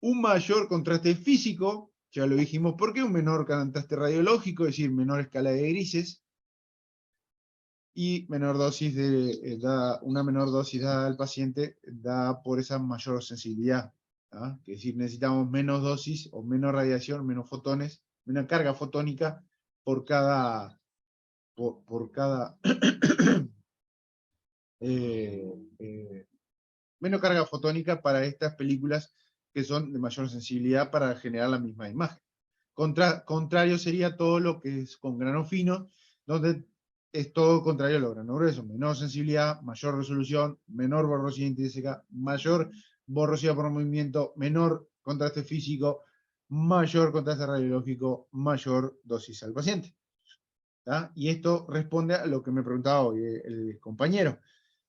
un mayor contraste físico, ya lo dijimos, porque un menor contraste radiológico, es decir, menor escala de grises, y menor dosis una menor dosis dada al paciente dada por esa mayor sensibilidad. ¿Ah? Es decir, necesitamos menos dosis o menos radiación, menos fotones, menos carga fotónica por cada menos carga fotónica para estas películas que son de mayor sensibilidad para generar la misma imagen. Contrario sería todo lo que es con grano fino, donde es todo contrario a lo grano grueso. Menor sensibilidad, mayor resolución, menor borrosidad intrínseca, mayor borrosidad por movimiento, menor contraste físico, mayor contraste radiológico, mayor dosis al paciente. ¿Tá? Y esto responde a lo que me preguntaba hoy el compañero.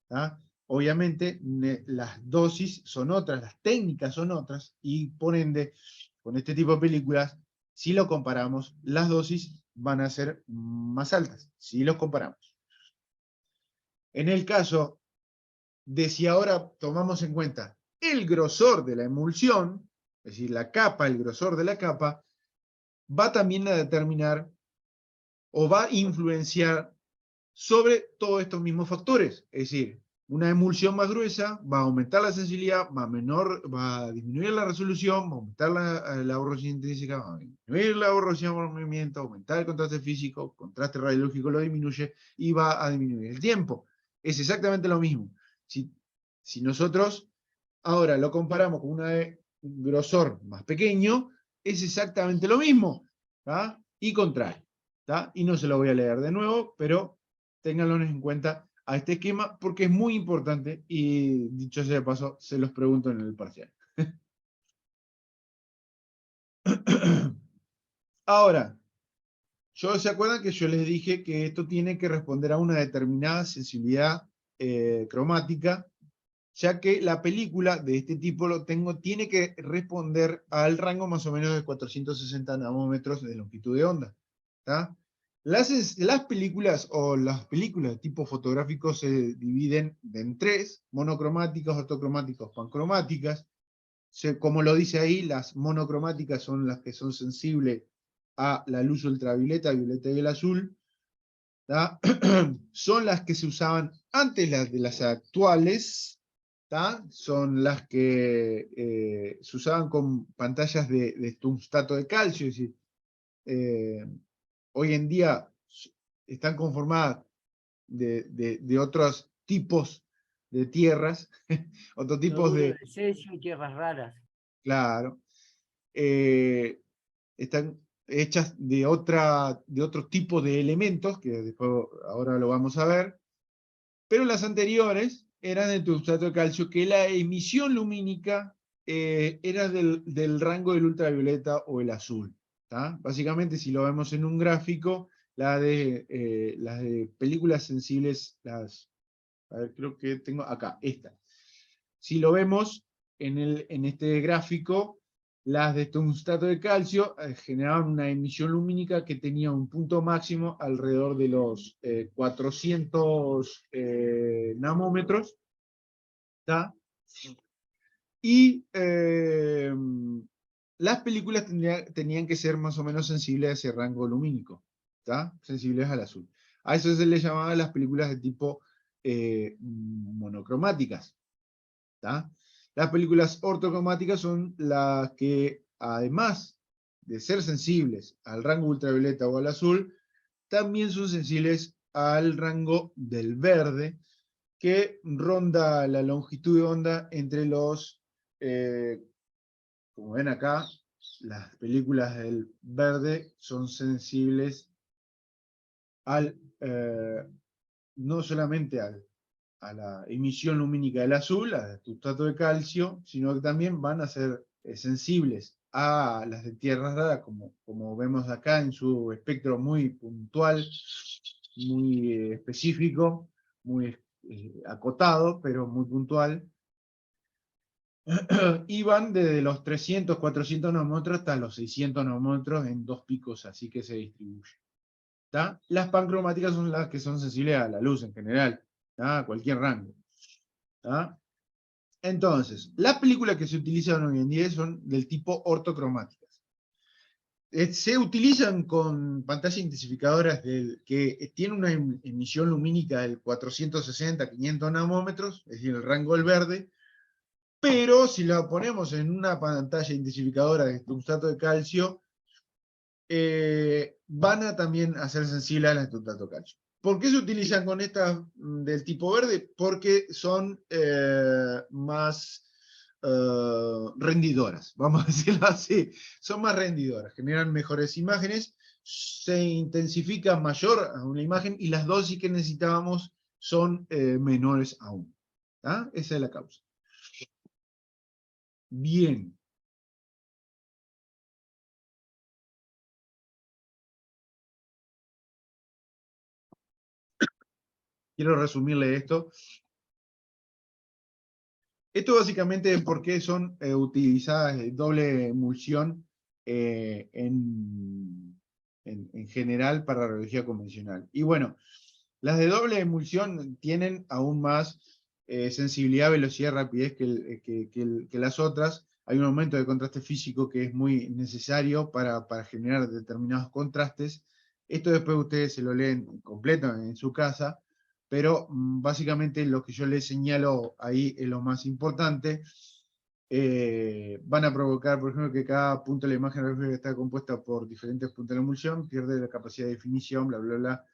¿Tá? Obviamente las dosis son otras, las técnicas son otras, y por ende, con este tipo de películas, si lo comparamos, las dosis van a ser más altas, si los comparamos. En el caso de si ahora tomamos en cuenta el grosor de la emulsión, es decir, la capa, el grosor de la capa, va también a determinar o va a influenciar sobre todos estos mismos factores. Es decir, una emulsión más gruesa va a aumentar la sensibilidad, va a disminuir la resolución, va a aumentar la borrosidad intrínseca, va a disminuir la borrosidad por movimiento, aumentar el contraste físico, contraste radiológico lo disminuye y va a disminuir el tiempo. Es exactamente lo mismo. Si nosotros ahora lo comparamos con un grosor más pequeño, es exactamente lo mismo, ¿tá? Y contrario, ¿tá? Y no se lo voy a leer de nuevo, pero ténganlo en cuenta a este esquema porque es muy importante y, dicho sea de paso, se los pregunto en el parcial. Ahora, ¿se acuerdan que yo les dije que esto tiene que responder a una determinada sensibilidad cromática? Ya que la película de este tipo tiene que responder al rango más o menos de 460 nanómetros de longitud de onda. ¿Tá? Las películas o las películas de tipo fotográfico se dividen en tres: monocromáticas, ortocromáticas, pancromáticas. Como lo dice ahí, las monocromáticas son las que son sensibles a la luz ultravioleta, violeta y el azul. ¿Tá? Son las que se usaban antes de las actuales. ¿Tá? Son las que se usaban con pantallas de tungstato de calcio, es decir, hoy en día están conformadas de otros tipos de tierras, otros tipos Cloruro de... de cesio y tierras raras. Claro. Están hechas de otro tipo de elementos, que después ahora lo vamos a ver, pero las anteriores eran de tungstato de calcio, que la emisión lumínica era del rango del ultravioleta o el azul. ¿Tá? Básicamente, si lo vemos en un gráfico, las de películas sensibles, a ver, creo que tengo acá, esta. Si lo vemos en este gráfico, las de tungstato de calcio generaban una emisión lumínica que tenía un punto máximo alrededor de los 400 nanómetros. ¿Tá? Y las películas tenían que ser más o menos sensibles a ese rango lumínico, ¿tá? Sensibles al azul. A eso se le llamaba las películas de tipo monocromáticas. ¿Tá? Las películas ortocromáticas son las que, además de ser sensibles al rango ultravioleta o al azul, también son sensibles al rango del verde, que ronda la longitud de onda entre los, como ven acá, las películas del verde son sensibles no solamente a la emisión lumínica del azul, a tungstato de calcio, sino que también van a ser sensibles a las de tierras raras, como vemos acá en su espectro muy puntual, muy específico, muy acotado, pero muy puntual. Y van desde los 300, 400 nanómetros hasta los 600 nanómetros en 2 picos, así que se distribuye. ¿Tá? Las pancromáticas son las que son sensibles a la luz en general, ¿tá? A cualquier rango. ¿Tá? Entonces, las películas que se utilizan hoy en día son del tipo ortocromáticas. Se utilizan con pantallas intensificadoras que tienen una emisión lumínica del 460, 500 nanómetros, es decir, el rango del verde, pero si la ponemos en una pantalla intensificadora de tungstato de calcio, van a también a ser sensibles a la tungstato de calcio. ¿Por qué se utilizan con estas del tipo verde? Porque son más rendidoras, vamos a decirlo así. Son más rendidoras, generan mejores imágenes, se intensifica mayor a una imagen y las dosis que necesitábamos son menores aún. ¿Ah? Esa es la causa. Bien. Quiero resumirle esto. Esto básicamente es por qué son utilizadas doble emulsión en general para la radiología convencional. Y bueno, las de doble emulsión tienen aún más sensibilidad, velocidad, rapidez que las otras. Hay un aumento de contraste físico que es muy necesario para generar determinados contrastes. Esto después ustedes se lo leen completo en su casa, pero básicamente lo que yo les señalo ahí es lo más importante. Van a provocar, por ejemplo, que cada punto de la imagen refleja está compuesta por diferentes puntos de la emulsión, pierde la capacidad de definición, bla, bla, bla.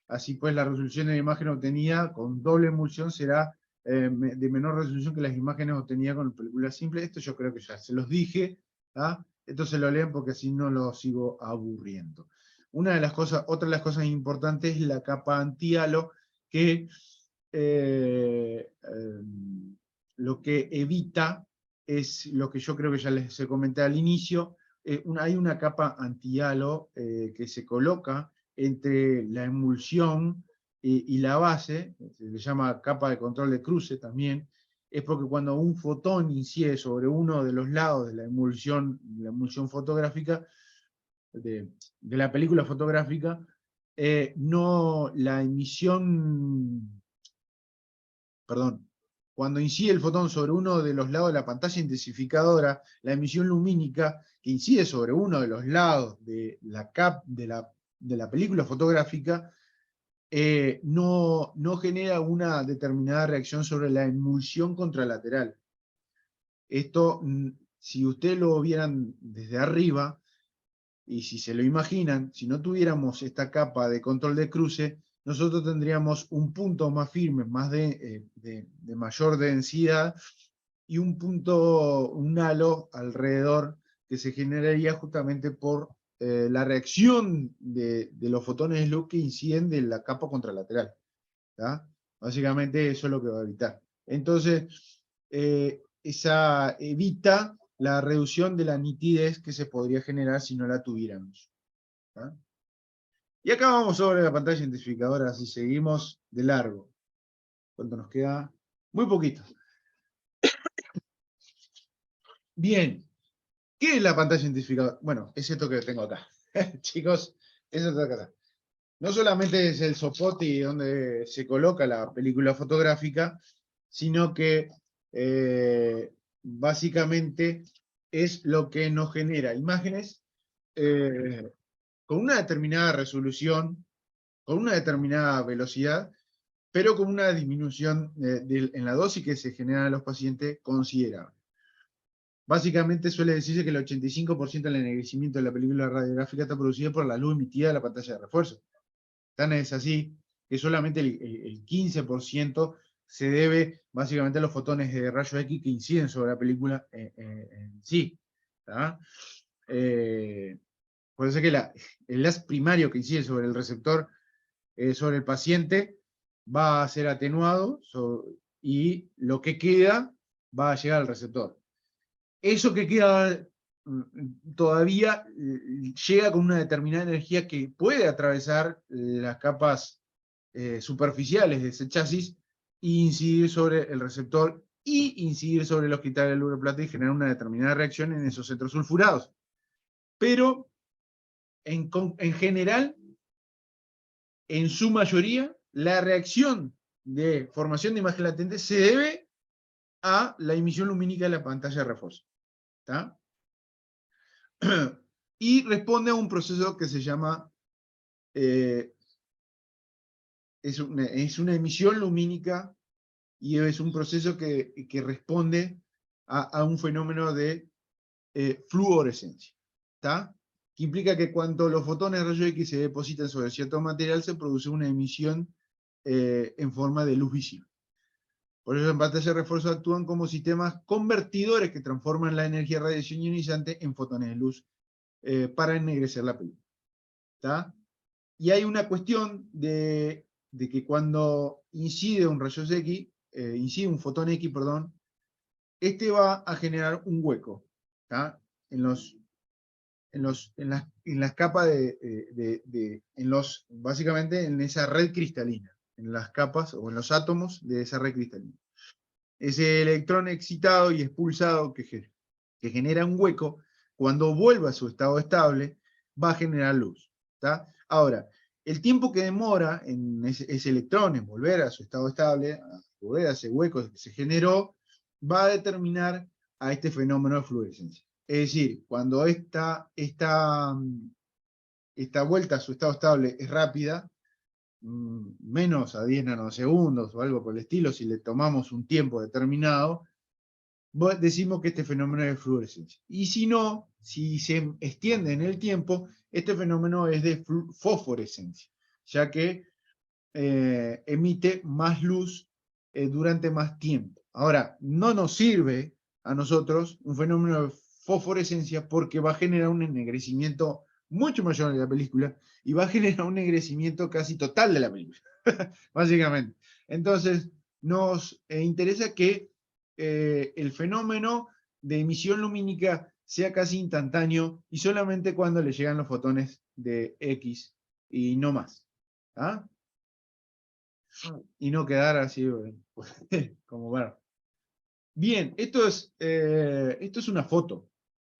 Así pues, la resolución de la imagen obtenida con doble emulsión será de menor resolución que las imágenes obtenidas con película simple. Esto yo creo que ya se los dije. ¿Ah? Esto se lo leen porque así no lo sigo aburriendo. Otra de las cosas importantes es la capa anti-halo, que lo que evita es lo que yo creo que ya les comenté al inicio. Hay una capa anti-halo que se coloca entre la emulsión y la base, se le llama capa de control de cruce también. Es porque cuando un fotón incide sobre uno de los lados de la emulsión fotográfica, de la película fotográfica, cuando incide el fotón sobre uno de los lados de la pantalla intensificadora, la emisión lumínica que incide sobre uno de los lados de la película fotográfica no genera una determinada reacción sobre la emulsión contralateral. Esto, si ustedes lo vieran desde arriba, y si se lo imaginan, si no tuviéramos esta capa de control de cruce, nosotros tendríamos un punto más firme, más de mayor densidad, y un halo alrededor que se generaría justamente por la reacción de los fotones de luz que inciden de la capa contralateral. ¿Tá? Básicamente eso es lo que va a evitar. Entonces, esa evita la reducción de la nitidez que se podría generar si no la tuviéramos. ¿Tá? Y acá vamos sobre la pantalla intensificadora, así seguimos de largo. ¿Cuánto nos queda? Muy poquito. Bien. ¿Qué es la pantalla intensificadora? Bueno, es esto que tengo acá. Chicos, es esto de acá. No solamente es el soporte donde se coloca la película fotográfica, sino que básicamente es lo que nos genera imágenes con una determinada resolución, con una determinada velocidad, pero con una disminución en la dosis que se genera en los pacientes considerable. Básicamente suele decirse que el 85% del ennegrecimiento de la película radiográfica está producido por la luz emitida de la pantalla de refuerzo. Tan es así que solamente el 15% se debe básicamente a los fotones de rayos X que inciden sobre la película en sí. Puede ser que el haz primario que incide sobre el receptor, sobre el paciente, va a ser atenuado y lo que queda va a llegar al receptor. Eso que queda todavía llega con una determinada energía que puede atravesar las capas superficiales de ese chasis e incidir sobre el receptor y incidir sobre los cristales del uroplata y generar una determinada reacción en esos centros sulfurados. Pero, en general, en su mayoría, la reacción de formación de imagen latente se debe a la emisión lumínica de la pantalla de refuerzo. ¿Tá? Y responde a un proceso que se llama, es una emisión lumínica y es un proceso que responde a un fenómeno de fluorescencia. ¿Tá? Que implica que cuando los fotones de rayos X se depositan sobre cierto material se produce una emisión en forma de luz visible. Por eso en pantalla de refuerzo actúan como sistemas convertidores que transforman la energía de radiación ionizante en fotones de luz para ennegrecer la película. ¿Tá? Y hay una cuestión de que cuando incide un rayos X, incide un fotón X, perdón, este va a generar un hueco, ¿tá? En las capas básicamente en esa red cristalina, en las capas o en los átomos de esa red cristalina. Ese electrón excitado y expulsado que genera un hueco, cuando vuelva a su estado estable, va a generar luz. ¿Tá? Ahora, el tiempo que demora en ese electrón en volver a su estado estable, a volver a ese hueco que se generó, va a determinar a este fenómeno de fluorescencia. Es decir, cuando esta vuelta a su estado estable es rápida, menos a 10 nanosegundos o algo por el estilo, si le tomamos un tiempo determinado, decimos que este fenómeno es de fluorescencia. Y si no, si se extiende en el tiempo, este fenómeno es de fosforescencia, ya que emite más luz durante más tiempo. Ahora, no nos sirve a nosotros un fenómeno de fosforescencia porque va a generar un ennegrecimiento mucho mayor de la película y va a generar un ennegrecimiento casi total de la película, básicamente. Entonces, nos interesa que el fenómeno de emisión lumínica sea casi instantáneo y solamente cuando le llegan los fotones de X y no más. ¿Ah? Y no quedar así como bueno. Bien, esto es una foto.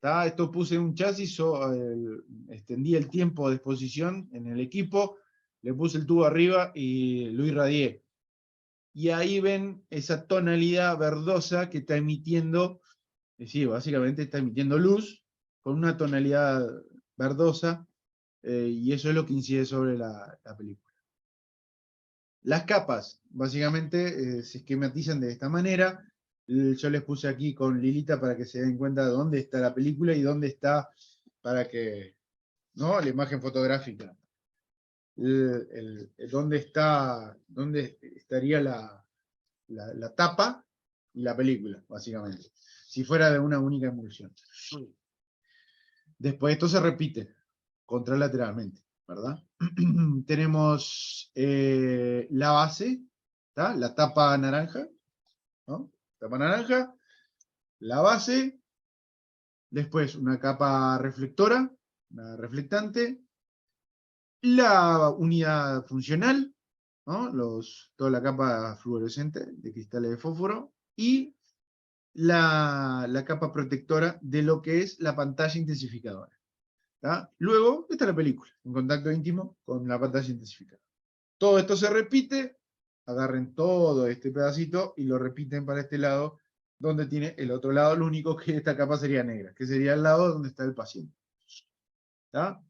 ¿Tá? Esto puse un chasis, extendí el tiempo de exposición en el equipo, le puse el tubo arriba y lo irradié. Y ahí ven esa tonalidad verdosa que está emitiendo, sí, básicamente está emitiendo luz con una tonalidad verdosa, y eso es lo que incide sobre la película. Las capas, básicamente, se esquematizan de esta manera. Yo les puse aquí con Lilita para que se den cuenta de dónde está la película y dónde está, para que, ¿no? La imagen fotográfica. Dónde estaría la tapa y la película, básicamente. Si fuera de una única emulsión. Después esto se repite contralateralmente, ¿verdad? Tenemos la base, ¿tá? La tapa naranja, ¿no? Tapa naranja, la base, después una capa reflectora, una reflectante, la unidad funcional, ¿no? Toda la capa fluorescente de cristales de fósforo, y la capa protectora de lo que es la pantalla intensificadora. ¿Tá? Luego está la película, en contacto íntimo con la pantalla intensificadora. Todo esto se repite, agarren todo este pedacito y lo repiten para este lado, donde tiene el otro lado, lo único que esta capa sería negra, que sería el lado donde está el paciente. ¿Tá?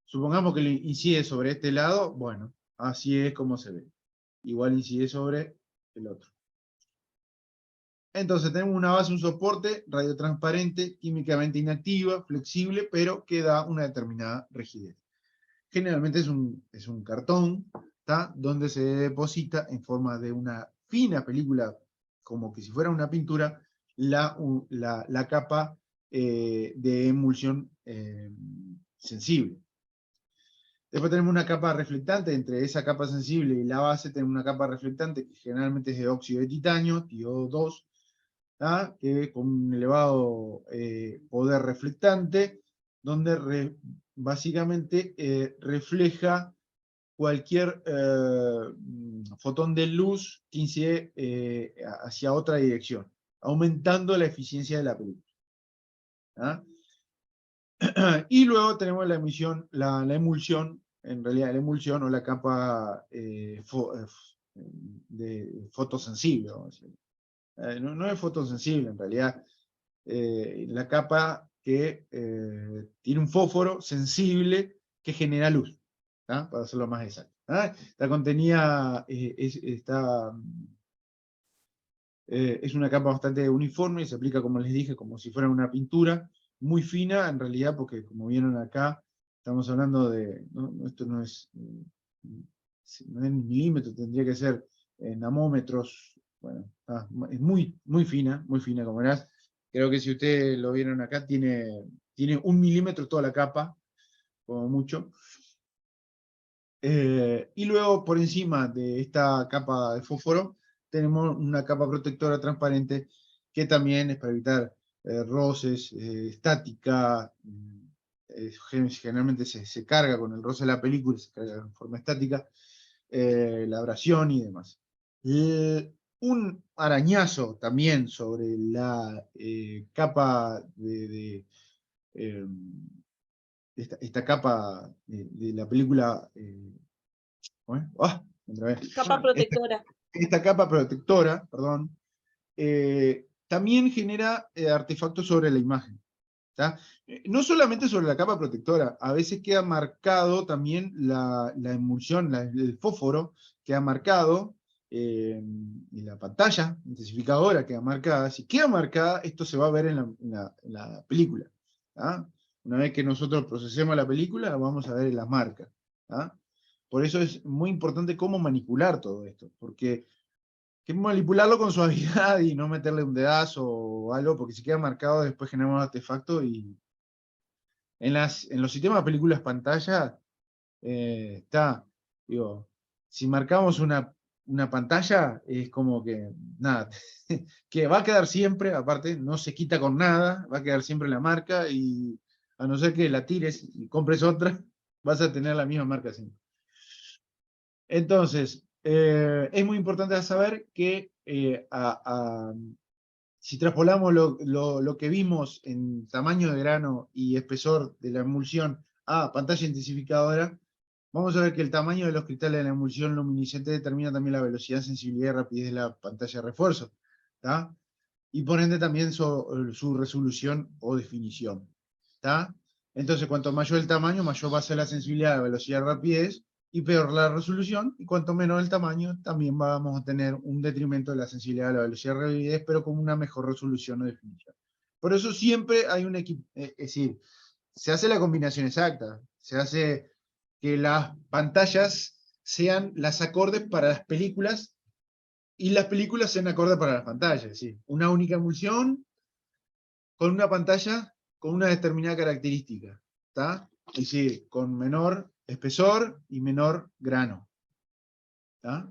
Supongamos que le incide sobre este lado, bueno, así es como se ve. Igual incide sobre el otro. Entonces tenemos una base, un soporte radiotransparente, químicamente inactiva, flexible, pero que da una determinada rigidez. Generalmente es un cartón, ¿tá? Donde se deposita en forma de una fina película, como que si fuera una pintura, la capa de emulsión sensible. Después tenemos una capa reflectante. Entre esa capa sensible y la base tenemos una capa reflectante que generalmente es de óxido de titanio, TiO2, ¿tá? Que con un elevado poder reflectante, donde básicamente refleja cualquier fotón de luz que incide hacia otra dirección, aumentando la eficiencia de la película. ¿Ah? Y luego tenemos la emulsión, en realidad la emulsión o la capa de fotosensible. Vamos a decir. No es fotosensible, en realidad. La capa que tiene un fósforo sensible que genera luz, ¿ah? Para hacerlo más exacto. ¿Ah? Está contenida, es una capa bastante uniforme y se aplica, como les dije, como si fuera una pintura, muy fina en realidad, porque como vieron acá, estamos hablando de, esto no es en milímetros, tendría que ser en namómetros, bueno, es muy fina, como verás. Creo que si ustedes lo vieron acá, tiene 1 milímetro toda la capa, como mucho. Y luego, por encima de esta capa de fósforo, tenemos una capa protectora transparente que también es para evitar roces, estática. Generalmente se carga con el roce de la película, se carga en forma estática, la abrasión y demás. Un arañazo también sobre la capa esta capa de la película. ¿Cómo es? Otra vez. Capa protectora. Esta capa protectora, perdón, también genera artefactos sobre la imagen. ¿Tá? No solamente sobre la capa protectora, a veces queda marcado también la emulsión, el fósforo queda marcado, y la pantalla intensificadora queda marcada. Si queda marcada, esto se va a ver en la película. ¿Tá? Una vez que nosotros procesemos la película, la vamos a ver en las marcas. ¿Tá? Por eso es muy importante cómo manipular todo esto, porque hay que manipularlo con suavidad y no meterle un dedazo o algo, porque si queda marcado después generamos artefactos. Y en los sistemas de películas pantalla digo, si marcamos una pantalla, es como que, nada, que va a quedar siempre, aparte, no se quita con nada, va a quedar siempre la marca, y a no ser que la tires y compres otra, vas a tener la misma marca siempre. Entonces, es muy importante saber que si traspolamos lo que vimos en tamaño de grano y espesor de la emulsión a pantalla intensificadora, vamos a ver que el tamaño de los cristales de la emulsión luminiscente determina también la velocidad, sensibilidad y rapidez de la pantalla de refuerzo, ¿tá? Y por ende también su resolución o definición, ¿tá? Entonces, cuanto mayor el tamaño, mayor va a ser la sensibilidad, la velocidad y rapidez, y peor la resolución, y cuanto menor el tamaño, también vamos a tener un detrimento de la sensibilidad, de la velocidad y rapidez, pero con una mejor resolución o definición. Por eso siempre hay un equipo, es decir, se hace la combinación exacta, se hace que las pantallas sean las acordes para las películas, y las películas sean acordes para las pantallas, es decir, una única emulsión con una pantalla con una determinada característica, ¿tá? Es decir, con menor espesor y menor grano, ¿tá?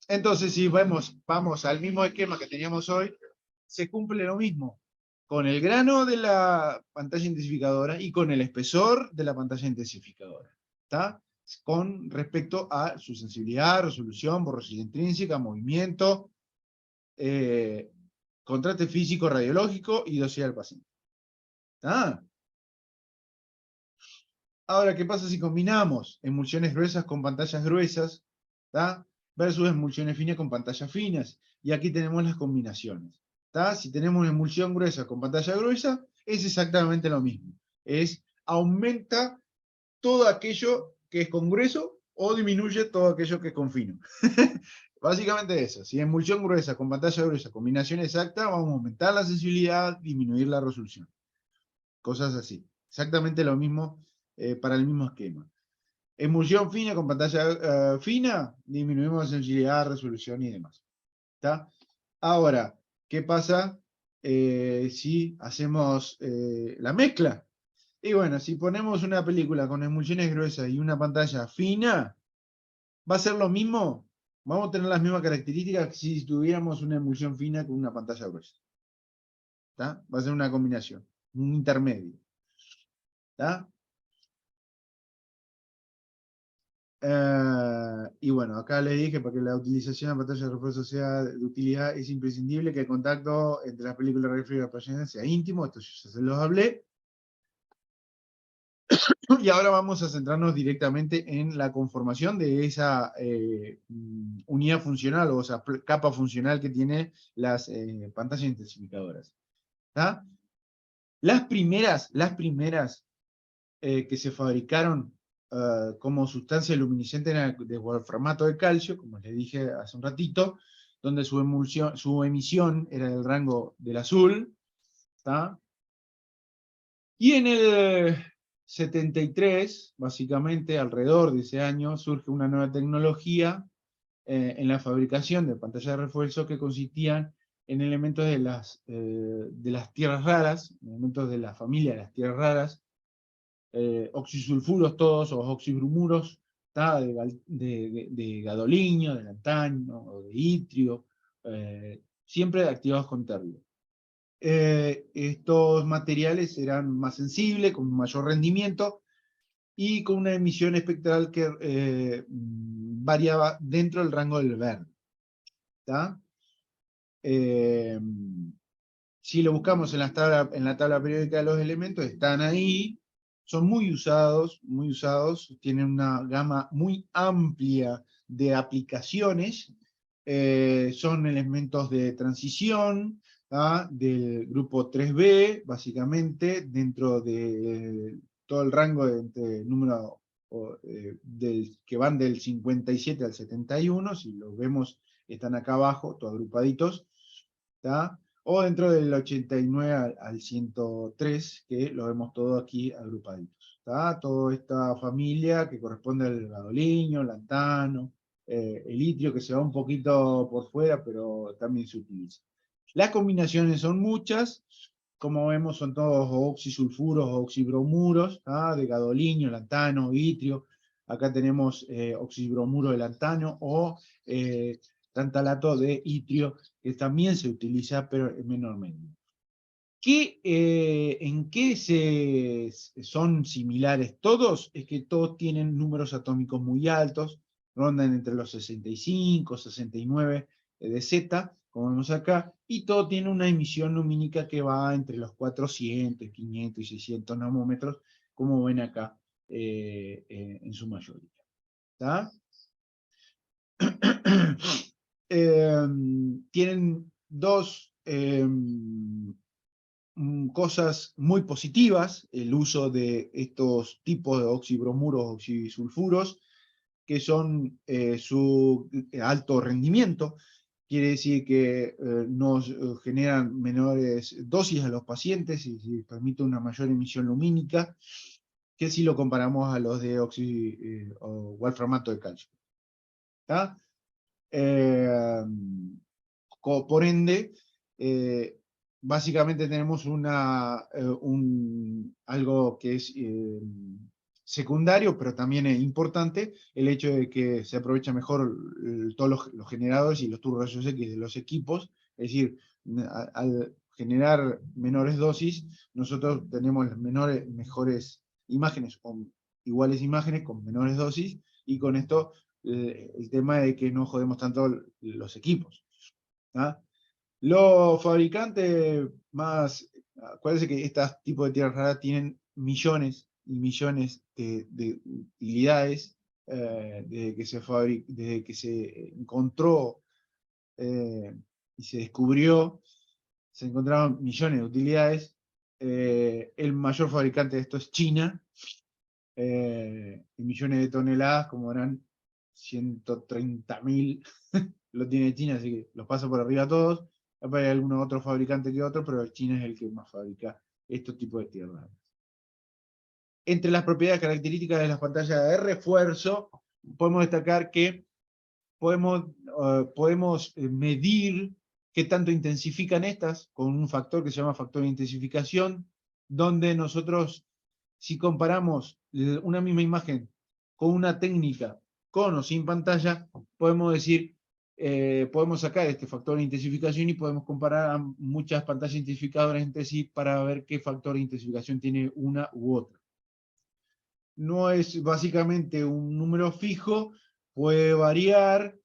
Entonces, si vamos al mismo esquema que teníamos hoy, se cumple lo mismo con el grano de la pantalla intensificadora y con el espesor de la pantalla intensificadora, ¿tá? Con respecto a su sensibilidad, resolución, borrosidad intrínseca, movimiento, contraste físico radiológico y dosidad del paciente. ¿Tá? Ahora, ¿qué pasa si combinamos emulsiones gruesas con pantallas gruesas? ¿Tá? Versus emulsiones finas con pantallas finas. Y aquí tenemos las combinaciones. ¿Tá? Si tenemos una emulsión gruesa con pantalla gruesa, es exactamente lo mismo. Aumenta todo aquello que es con grueso o disminuye todo aquello que es con fino. Básicamente eso. Si emulsión gruesa con pantalla gruesa, combinación exacta, vamos a aumentar la sensibilidad, disminuir la resolución. Cosas así. Exactamente lo mismo para el mismo esquema. Emulsión fina con pantalla fina, disminuimos la sensibilidad, resolución y demás. ¿Tá? Ahora, ¿qué pasa si hacemos la mezcla? Y bueno, si ponemos una película con emulsiones gruesas y una pantalla fina, ¿va a ser lo mismo? Vamos a tener las mismas características que si tuviéramos una emulsión fina con una pantalla gruesa. ¿Tá? Va a ser una combinación, un intermedio. ¿Tá? Y bueno, acá les dije, para que la utilización de pantalla de refuerzo sea de utilidad, es imprescindible que el contacto entre las películas de refri y la pantalla sea íntimo, esto ya se los hablé. Y ahora vamos a centrarnos directamente en la conformación de esa unidad funcional, o esa capa funcional que tiene las pantallas intensificadoras. ¿Tá? Las primeras que se fabricaron como sustancia luminiscente eran de wolframato de calcio, como les dije hace un ratito, donde su emisión era del rango del azul. ¿Tá? Y en el 73, básicamente, alrededor de ese año, surge una nueva tecnología en la fabricación de pantallas de refuerzo que consistían en elementos de las tierras raras, elementos de la familia de las tierras raras, oxisulfuros todos, o oxibrumuros, de gadolínio, de lantanio, o de itrio, siempre activados con terbio. Estos materiales eran más sensibles, con mayor rendimiento, y con una emisión espectral que variaba dentro del rango del verde. ¿Tá? Si lo buscamos en la tabla periódica de los elementos, están ahí, son muy usados, tienen una gama muy amplia de aplicaciones, son elementos de transición, ¿tá? Del grupo 3B, básicamente, dentro de todo el rango de número que van del 57 al 71, si los vemos, están acá abajo, todos agrupaditos, ¿tá? O dentro del 89 al 103, que lo vemos todo aquí agrupaditos. ¿Tá? Toda esta familia que corresponde al gadolínio, lantano, el itrio, que se va un poquito por fuera, pero también se utiliza. Las combinaciones son muchas, como vemos son todos oxisulfuros o oxibromuros, ¿tá? De gadolínio, lantano, itrio. Acá tenemos oxibromuro de lantano o tantalato de itrio, que también se utiliza, pero en menor medida. ¿En qué son similares todos? Es que todos tienen números atómicos muy altos, rondan entre los 65, 69 de Z, como vemos acá, y todo tiene una emisión lumínica que va entre los 400, 500 y 600 nanómetros, como ven acá en su mayoría. ¿Tá? Tienen dos cosas muy positivas, el uso de estos tipos de oxibromuros, oxisulfuros, que son su alto rendimiento. Quiere decir que nos generan menores dosis a los pacientes y permite una mayor emisión lumínica que si lo comparamos a los de o wolframato de calcio. ¿Tá? Por ende, básicamente tenemos algo que es secundario, pero también es importante, el hecho de que se aprovecha mejor todos los generadores y los turborayos X de los equipos, es decir, al generar menores dosis, nosotros tenemos mejores imágenes, o iguales imágenes con menores dosis, y con esto el tema de que no jodemos tanto los equipos. ¿Ah? Los fabricantes más, acuérdense que estos tipos de tierras raras tienen millones y millones de utilidades desde que se encontró y se descubrió, se encontraron millones de utilidades. El mayor fabricante de esto es China, y millones de toneladas, como eran 130.000, lo tiene China, así que los paso por arriba a todos. Hay algunos otros fabricantes que otros, pero China es el que más fabrica estos tipos de tierras. Entre las propiedades características de las pantallas de refuerzo, podemos destacar que podemos medir qué tanto intensifican estas con un factor que se llama factor de intensificación, donde nosotros, si comparamos una misma imagen con una técnica con o sin pantalla, podemos decir, podemos sacar este factor de intensificación y podemos comparar a muchas pantallas intensificadoras entre sí para ver qué factor de intensificación tiene una u otra. no es básicamente un número fijo, puede variar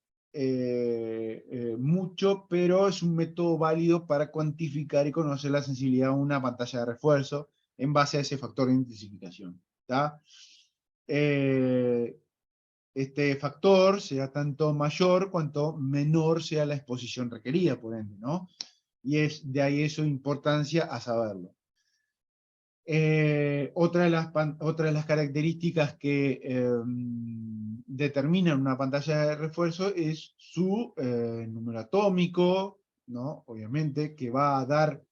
mucho, pero es un método válido para cuantificar y conocer la sensibilidad de una pantalla de refuerzo en base a ese factor de intensificación. ¿Tá? Este factor sea tanto mayor cuanto menor sea la exposición requerida, por ende, ¿no? Y es de ahí su importancia a saberlo. Otra de las características que determinan una pantalla de refuerzo es su número atómico, ¿no? Obviamente, que va a dar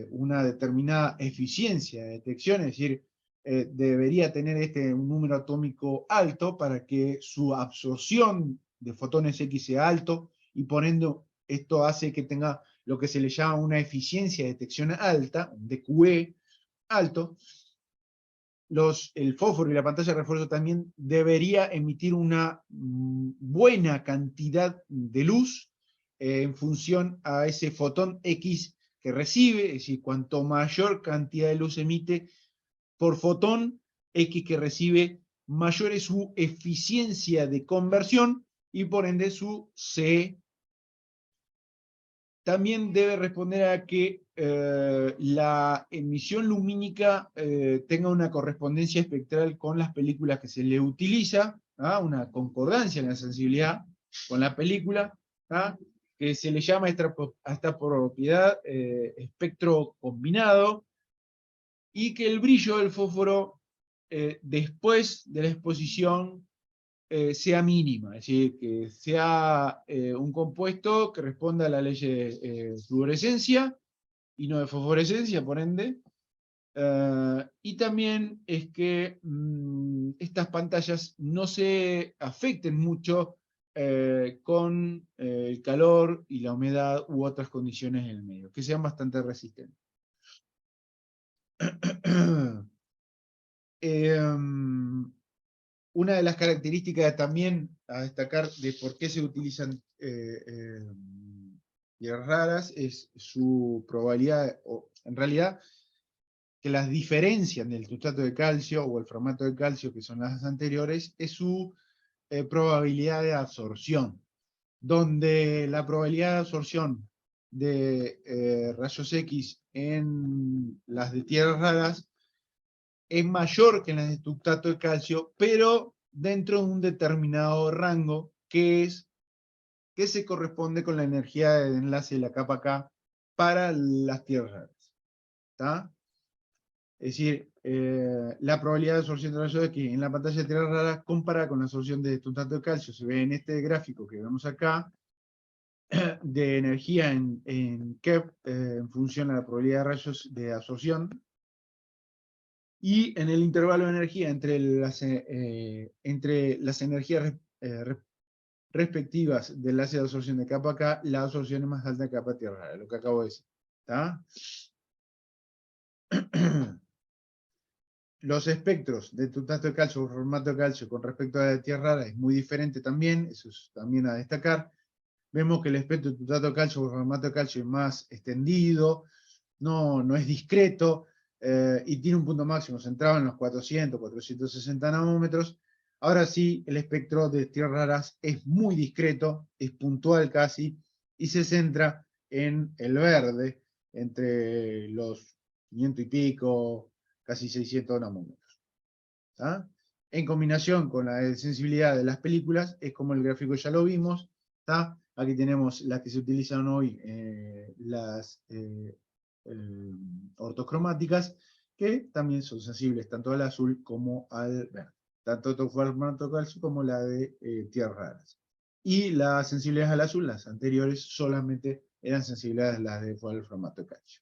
una determinada eficiencia de detección, es decir, debería tener un número atómico alto para que su absorción de fotones X sea alto, y por ende esto hace que tenga lo que se le llama una eficiencia de detección alta, un DQE, alto. El fósforo y la pantalla de refuerzo también debería emitir una buena cantidad de luz en función a ese fotón X que recibe, es decir, cuanto mayor cantidad de luz emite por fotón X que recibe, mayor es su eficiencia de conversión y por ende su C. También debe responder a que la emisión lumínica tenga una correspondencia espectral con las películas que se le utiliza, ¿ah? Una concordancia en la sensibilidad con la película, ¿ah? Que se le llama a esta propiedad espectro combinado, y que el brillo del fósforo después de la exposición sea mínima, es decir, que sea un compuesto que responda a la ley de fluorescencia y no de fosforescencia, por ende. Y también es que estas pantallas no se afecten mucho con el calor y la humedad u otras condiciones en el medio, que sean bastante resistentes. Una de las características también a destacar de por qué se utilizan tierras raras es su probabilidad, o en realidad, que las diferencian del sustrato de calcio o el formato de calcio, que son las anteriores, es su probabilidad de absorción, donde la probabilidad de absorción de rayos X en las de tierras raras es mayor que en las de sustrato de calcio, pero dentro de un determinado rango que se corresponde con la energía de enlace de la capa K para las tierras raras. ¿Tá? Es decir, la probabilidad de absorción de rayos X en la pantalla de tierras raras comparada con la absorción de sustrato de calcio se ve en este gráfico que vemos acá, de energía en Kev en función a la probabilidad de rayos de absorción, y en el intervalo de energía entre las energías respectivas del enlace de absorción de capa K, la absorción es más alta que capa tierra rara, lo que acabo de decir. ¿Tá? Los espectros de sustrato de calcio o formato de calcio con respecto a la tierra rara es muy diferente también, eso es también a destacar. Vemos que el espectro de sustrato de calcio o formato de calcio es más extendido, no es discreto, y tiene un punto máximo centrado en los 400, 460 nanómetros. Ahora sí, el espectro de tierras raras es muy discreto, es puntual casi, y se centra en el verde, entre los 500 y pico, casi 600 nanómetros. ¿Tá? En combinación con la sensibilidad de las películas, es como el gráfico ya lo vimos. ¿Tá? Aquí tenemos las que se utilizan hoy, las ortocromáticas, que también son sensibles tanto al azul como al verde. Tanto el formato calcio como la de tierras raras. Y las sensibilidades al azul, las anteriores, solamente eran sensibilidades a las de formato calcio.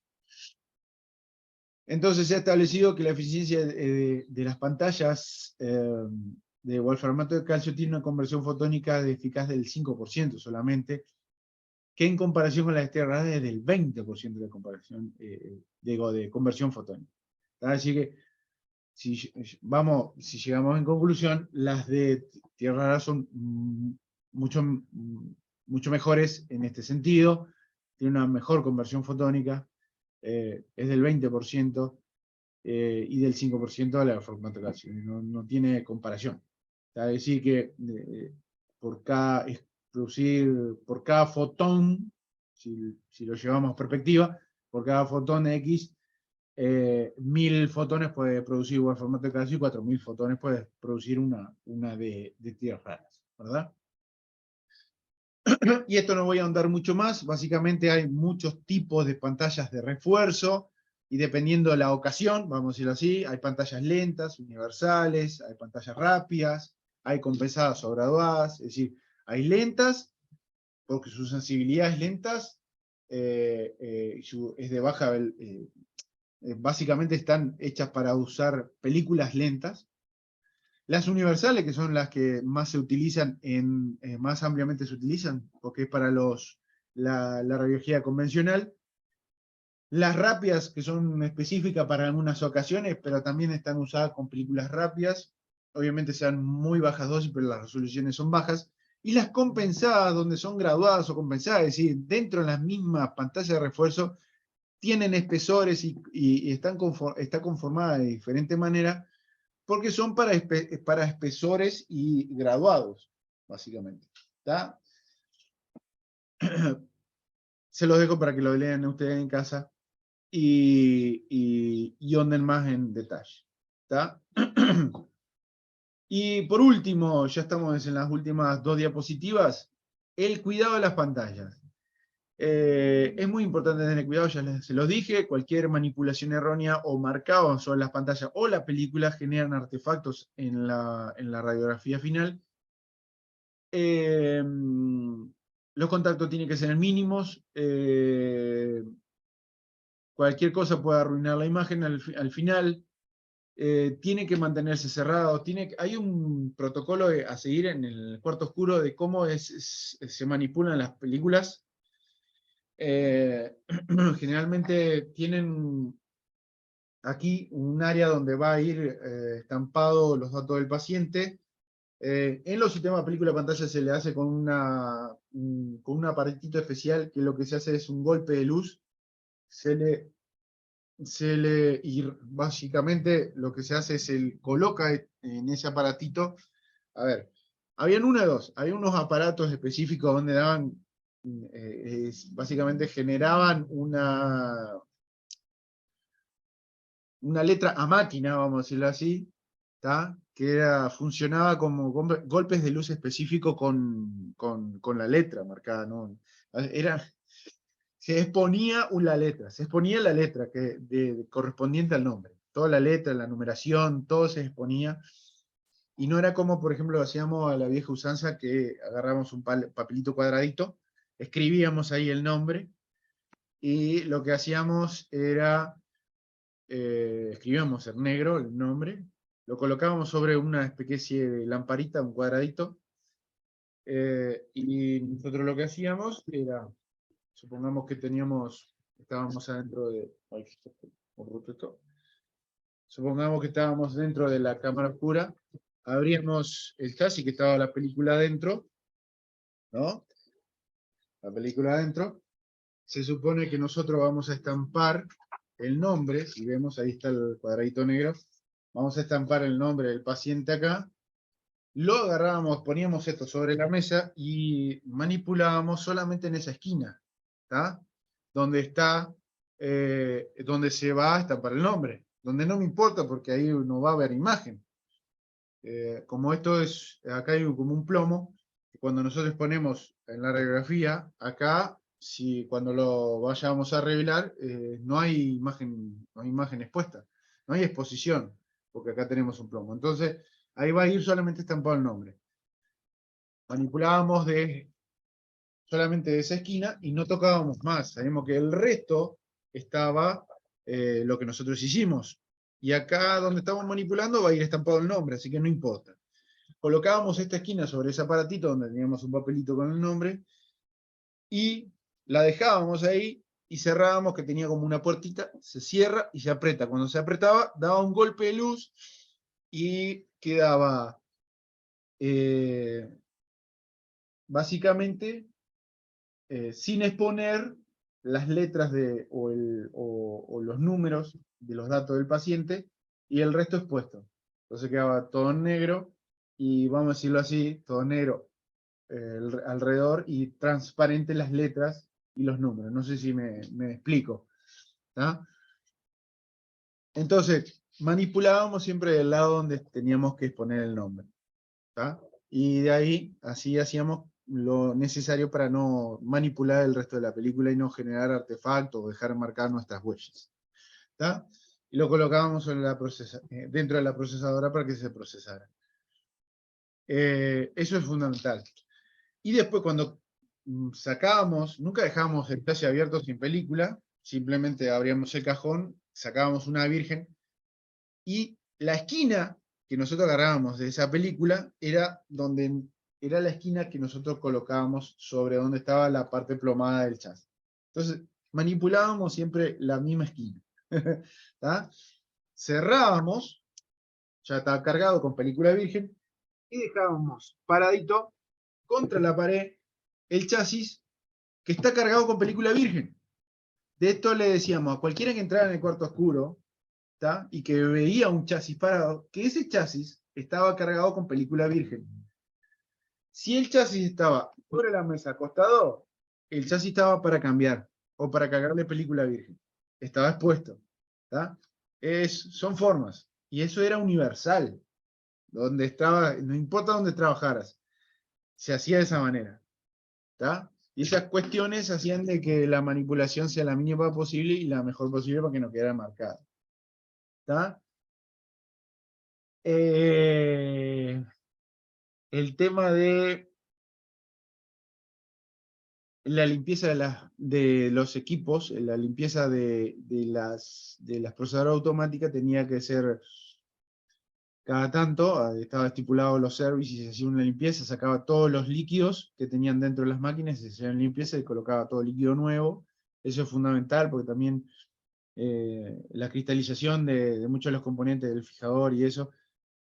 Entonces se ha establecido que la eficiencia de las pantallas de wolframato de calcio tiene una conversión fotónica de eficaz del 5% solamente, que en comparación con las de tierras raras es del 20% de comparación, de conversión fotónica. Así que si llegamos en conclusión, las de tierras raras son mucho mejores en este sentido, tienen una mejor conversión fotónica, es del 20%, y del 5% a la formato Casio. No tiene comparación. Es decir, que por cada fotón, si lo llevamos a perspectiva, por cada fotón X, 1000 fotones puede producir igual formato de Casio y 4000 fotones puede producir una de tiras raras, ¿verdad? Y esto no voy a ahondar mucho más. Básicamente hay muchos tipos de pantallas de refuerzo y dependiendo de la ocasión, vamos a decirlo así, hay pantallas lentas, universales, hay pantallas rápidas, hay compensadas o graduadas, es decir, hay lentas porque su sensibilidad es lentas, es de baja, básicamente están hechas para usar películas lentas. Las universales, que son las que más se utilizan, más ampliamente se utilizan, porque es para la radiología convencional. Las rápidas, que son específicas para algunas ocasiones, pero también están usadas con películas rápidas. Obviamente sean muy bajas dosis, pero las resoluciones son bajas. Y las compensadas, donde son graduadas o compensadas, es decir, dentro de las mismas pantallas de refuerzo, tienen espesores y está conformada de diferente manera, porque son para espesores y graduados, básicamente. ¿Está? Se los dejo para que lo lean ustedes en casa y honden más en detalle. ¿Está? Y por último, ya estamos en las últimas 2 diapositivas, el cuidado de las pantallas. Es muy importante tener cuidado, se los dije, cualquier manipulación errónea o marcado sobre las pantallas o la película generan artefactos en la radiografía final. Los contactos tienen que ser mínimos, cualquier cosa puede arruinar la imagen al final, tiene que mantenerse cerrado, hay un protocolo a seguir en el cuarto oscuro de cómo se manipulan las películas. Generalmente tienen aquí un área donde va a ir estampado los datos del paciente. En los sistemas de película pantalla se le hace con un aparatito especial, que lo que se hace es un golpe de luz. Y básicamente lo que se hace es coloca en ese aparatito. A ver, habían una de dos. Había unos aparatos específicos donde daban, básicamente generaban una letra a máquina, vamos a decirlo así, ¿tá? Que funcionaba como golpes de luz específicos con la letra marcada, ¿no? Se exponía la letra correspondiente al nombre. Toda la letra, la numeración, todo se exponía. Y no era como, por ejemplo, hacíamos a la vieja usanza, que agarrábamos un papelito cuadradito, escribíamos ahí el nombre, y lo que hacíamos era, escribíamos en negro el nombre, lo colocábamos sobre una especie de lamparita, un cuadradito, y nosotros lo que hacíamos era, supongamos que estábamos adentro de... Supongamos que estábamos dentro de la cámara oscura, abríamos el chasis, que estaba la película adentro, ¿no? La película adentro. Se supone que nosotros vamos a estampar el nombre, si vemos, ahí está el cuadradito negro, vamos a estampar el nombre del paciente acá, lo agarrábamos, poníamos esto sobre la mesa y manipulábamos solamente en esa esquina, ¿está? Donde se va a estampar el nombre, donde no me importa porque ahí no va a haber imagen. Como esto acá hay como un plomo, cuando nosotros ponemos en la radiografía, acá, cuando lo vayamos a revelar, no hay imagen expuesta, no hay exposición, porque acá tenemos un plomo. Entonces, ahí va a ir solamente estampado el nombre. Manipulábamos solamente de esa esquina y no tocábamos más. Sabemos que el resto estaba lo que nosotros hicimos. Y acá donde estamos manipulando va a ir estampado el nombre, así que no importa. Colocábamos esta esquina sobre ese aparatito donde teníamos un papelito con el nombre y la dejábamos ahí y cerrábamos, que tenía como una puertita, se cierra y se aprieta. Cuando se apretaba, daba un golpe de luz y quedaba básicamente sin exponer las letras o los números de los datos del paciente, y el resto expuesto. Entonces quedaba todo en negro, y vamos a decirlo así, todo negro alrededor, y transparente las letras y los números. No sé si me explico. ¿Tá? Entonces, manipulábamos siempre del lado donde teníamos que exponer el nombre. ¿Tá? Y de ahí, así hacíamos lo necesario para no manipular el resto de la película y no generar artefactos o dejar marcar nuestras huellas. ¿Tá? Y lo colocábamos en dentro de la procesadora para que se procesara. Eso es fundamental. Y después cuando sacábamos, nunca dejábamos el talle abierto sin película, simplemente abríamos el cajón, sacábamos una virgen, y la esquina que nosotros agarrábamos de esa película era la esquina que nosotros colocábamos sobre donde estaba la parte plomada del chasis. Entonces, manipulábamos siempre la misma esquina. ¿Tá? Cerrábamos, ya estaba cargado con película virgen, y dejábamos paradito contra la pared el chasis que está cargado con película virgen. De esto le decíamos a cualquiera que entrara en el cuarto oscuro, ¿tá? Y que veía un chasis parado, que ese chasis estaba cargado con película virgen. Si el chasis estaba sobre la mesa acostado, el chasis estaba para cambiar, o para cargarle película virgen. Estaba expuesto. ¿Tá? Son formas, y eso era universal. Donde estaba, no importa dónde trabajaras, se hacía de esa manera. ¿Tá? Y esas cuestiones hacían de que la manipulación sea la mínima posible y la mejor posible para que no quedara marcada. ¿Tá? El tema de la limpieza de los equipos, la limpieza de las procesadoras automáticas tenía que ser cada tanto, estaba estipulado los servicios y se hacía una limpieza, sacaba todos los líquidos que tenían dentro de las máquinas, se hacía una limpieza y colocaba todo líquido nuevo. Eso es fundamental porque también la cristalización de muchos de los componentes del fijador y eso,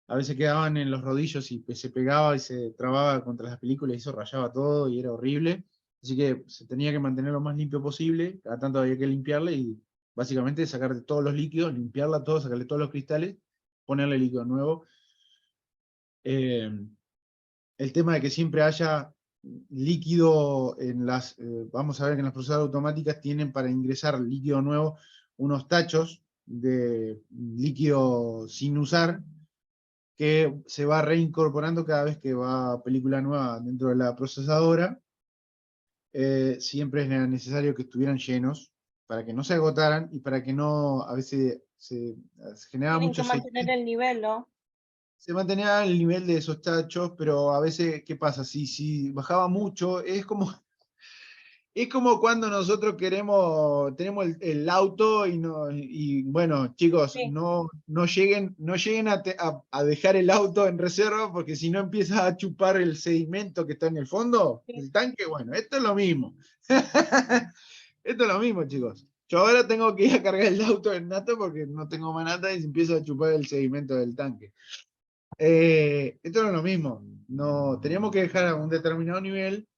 a veces quedaban en los rodillos y se pegaba y se trababa contra las películas y eso rayaba todo y era horrible. Así que se tenía que mantener lo más limpio posible, cada tanto había que limpiarle y básicamente sacarle todos los líquidos, limpiarla todo, sacarle todos los cristales, ponerle líquido nuevo. El tema de que siempre haya líquido en vamos a ver que en las procesadoras automáticas tienen para ingresar líquido nuevo unos tachos de líquido sin usar, que se va reincorporando cada vez que va película nueva dentro de la procesadora. Siempre es necesario que estuvieran llenos para que no se agotaran y para que no, a veces se generaba Tienen mucho que mantener el nivel, ¿no? se mantenía el nivel de esos tachos, pero a veces, ¿qué pasa? Si bajaba mucho, es como cuando nosotros tenemos el auto y bueno, chicos, Sí. no lleguen a dejar el auto en reserva, porque si no empieza a chupar el sedimento que está en el fondo, Sí. el tanque, bueno, esto es lo mismo. Esto es lo mismo, chicos. Yo ahora tengo que ir a cargar el auto en nato porque no tengo más nata y se empieza a chupar el sedimento del tanque. Esto no es lo mismo. No, teníamos que dejar a un determinado nivel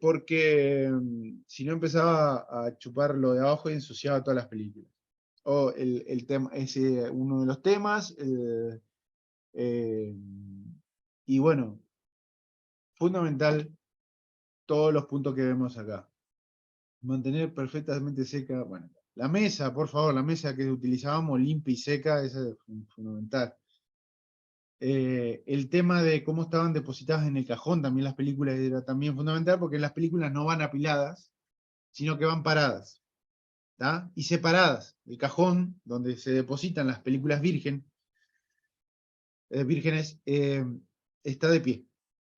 porque si no empezaba a chupar lo de abajo y ensuciaba todas las películas. O el tema, ese uno de los temas. Y bueno, fundamental todos los puntos que vemos acá. Mantener perfectamente seca, bueno, la mesa, por favor, la mesa que utilizábamos limpia y seca, esa es fundamental. El tema de cómo estaban depositadas en el cajón, también las películas era también fundamental, porque las películas no van apiladas, sino que van paradas, ¿tá? Y separadas. El cajón donde se depositan las películas vírgenes, está de pie.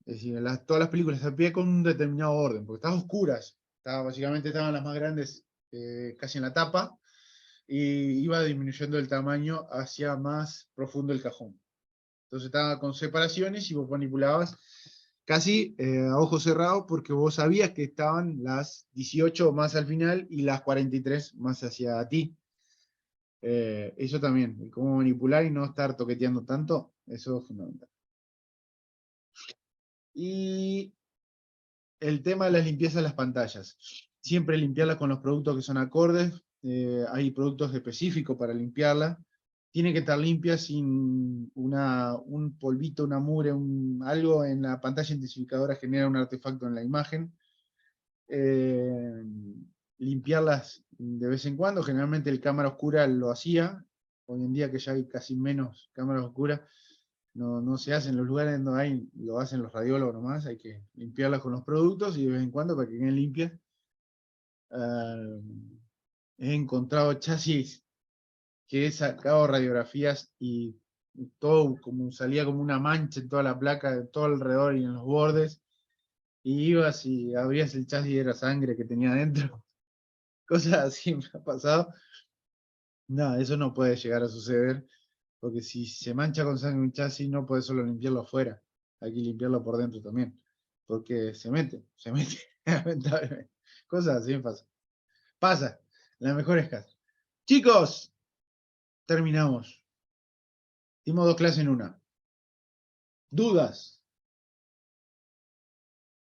Es decir, todas las películas están de pie con un determinado orden, porque estaban oscuras. Básicamente estaban las más grandes casi en la tapa, y iba disminuyendo el tamaño hacia más profundo el cajón. Entonces estaba con separaciones y vos manipulabas casi a ojos cerrados porque vos sabías que estaban las 18 más al final y las 43 más hacia ti. Eso también, cómo manipular y no estar toqueteando tanto, eso es fundamental. Y el tema de las limpiezas de las pantallas. siempre limpiarla con los productos que son acordes. Hay productos específicos para limpiarla. Tiene que estar limpia sin un polvito, una mugre, algo en la pantalla intensificadora genera un artefacto en la imagen. Limpiarlas de vez en cuando, generalmente el cámara oscura lo hacía. Hoy en día que ya hay casi menos cámaras oscuras, no se hacen. En los lugares donde hay, lo hacen los radiólogos nomás, hay que limpiarlas con los productos y de vez en cuando para que queden limpias. He encontrado chasis que he sacado radiografías y todo salía como una mancha en toda la placa, de todo alrededor y en los bordes, y ibas y abrías el chasis y era sangre que tenía adentro. Cosas así me ha pasado. No, eso no puede llegar a suceder, porque si se mancha con sangre un chasis no puedes solo limpiarlo afuera, hay que limpiarlo por dentro también, porque se mete, lamentablemente. Cosas así pasa, en las mejores casas. Chicos, terminamos. Dimos 2 clases en una. ¿Dudas?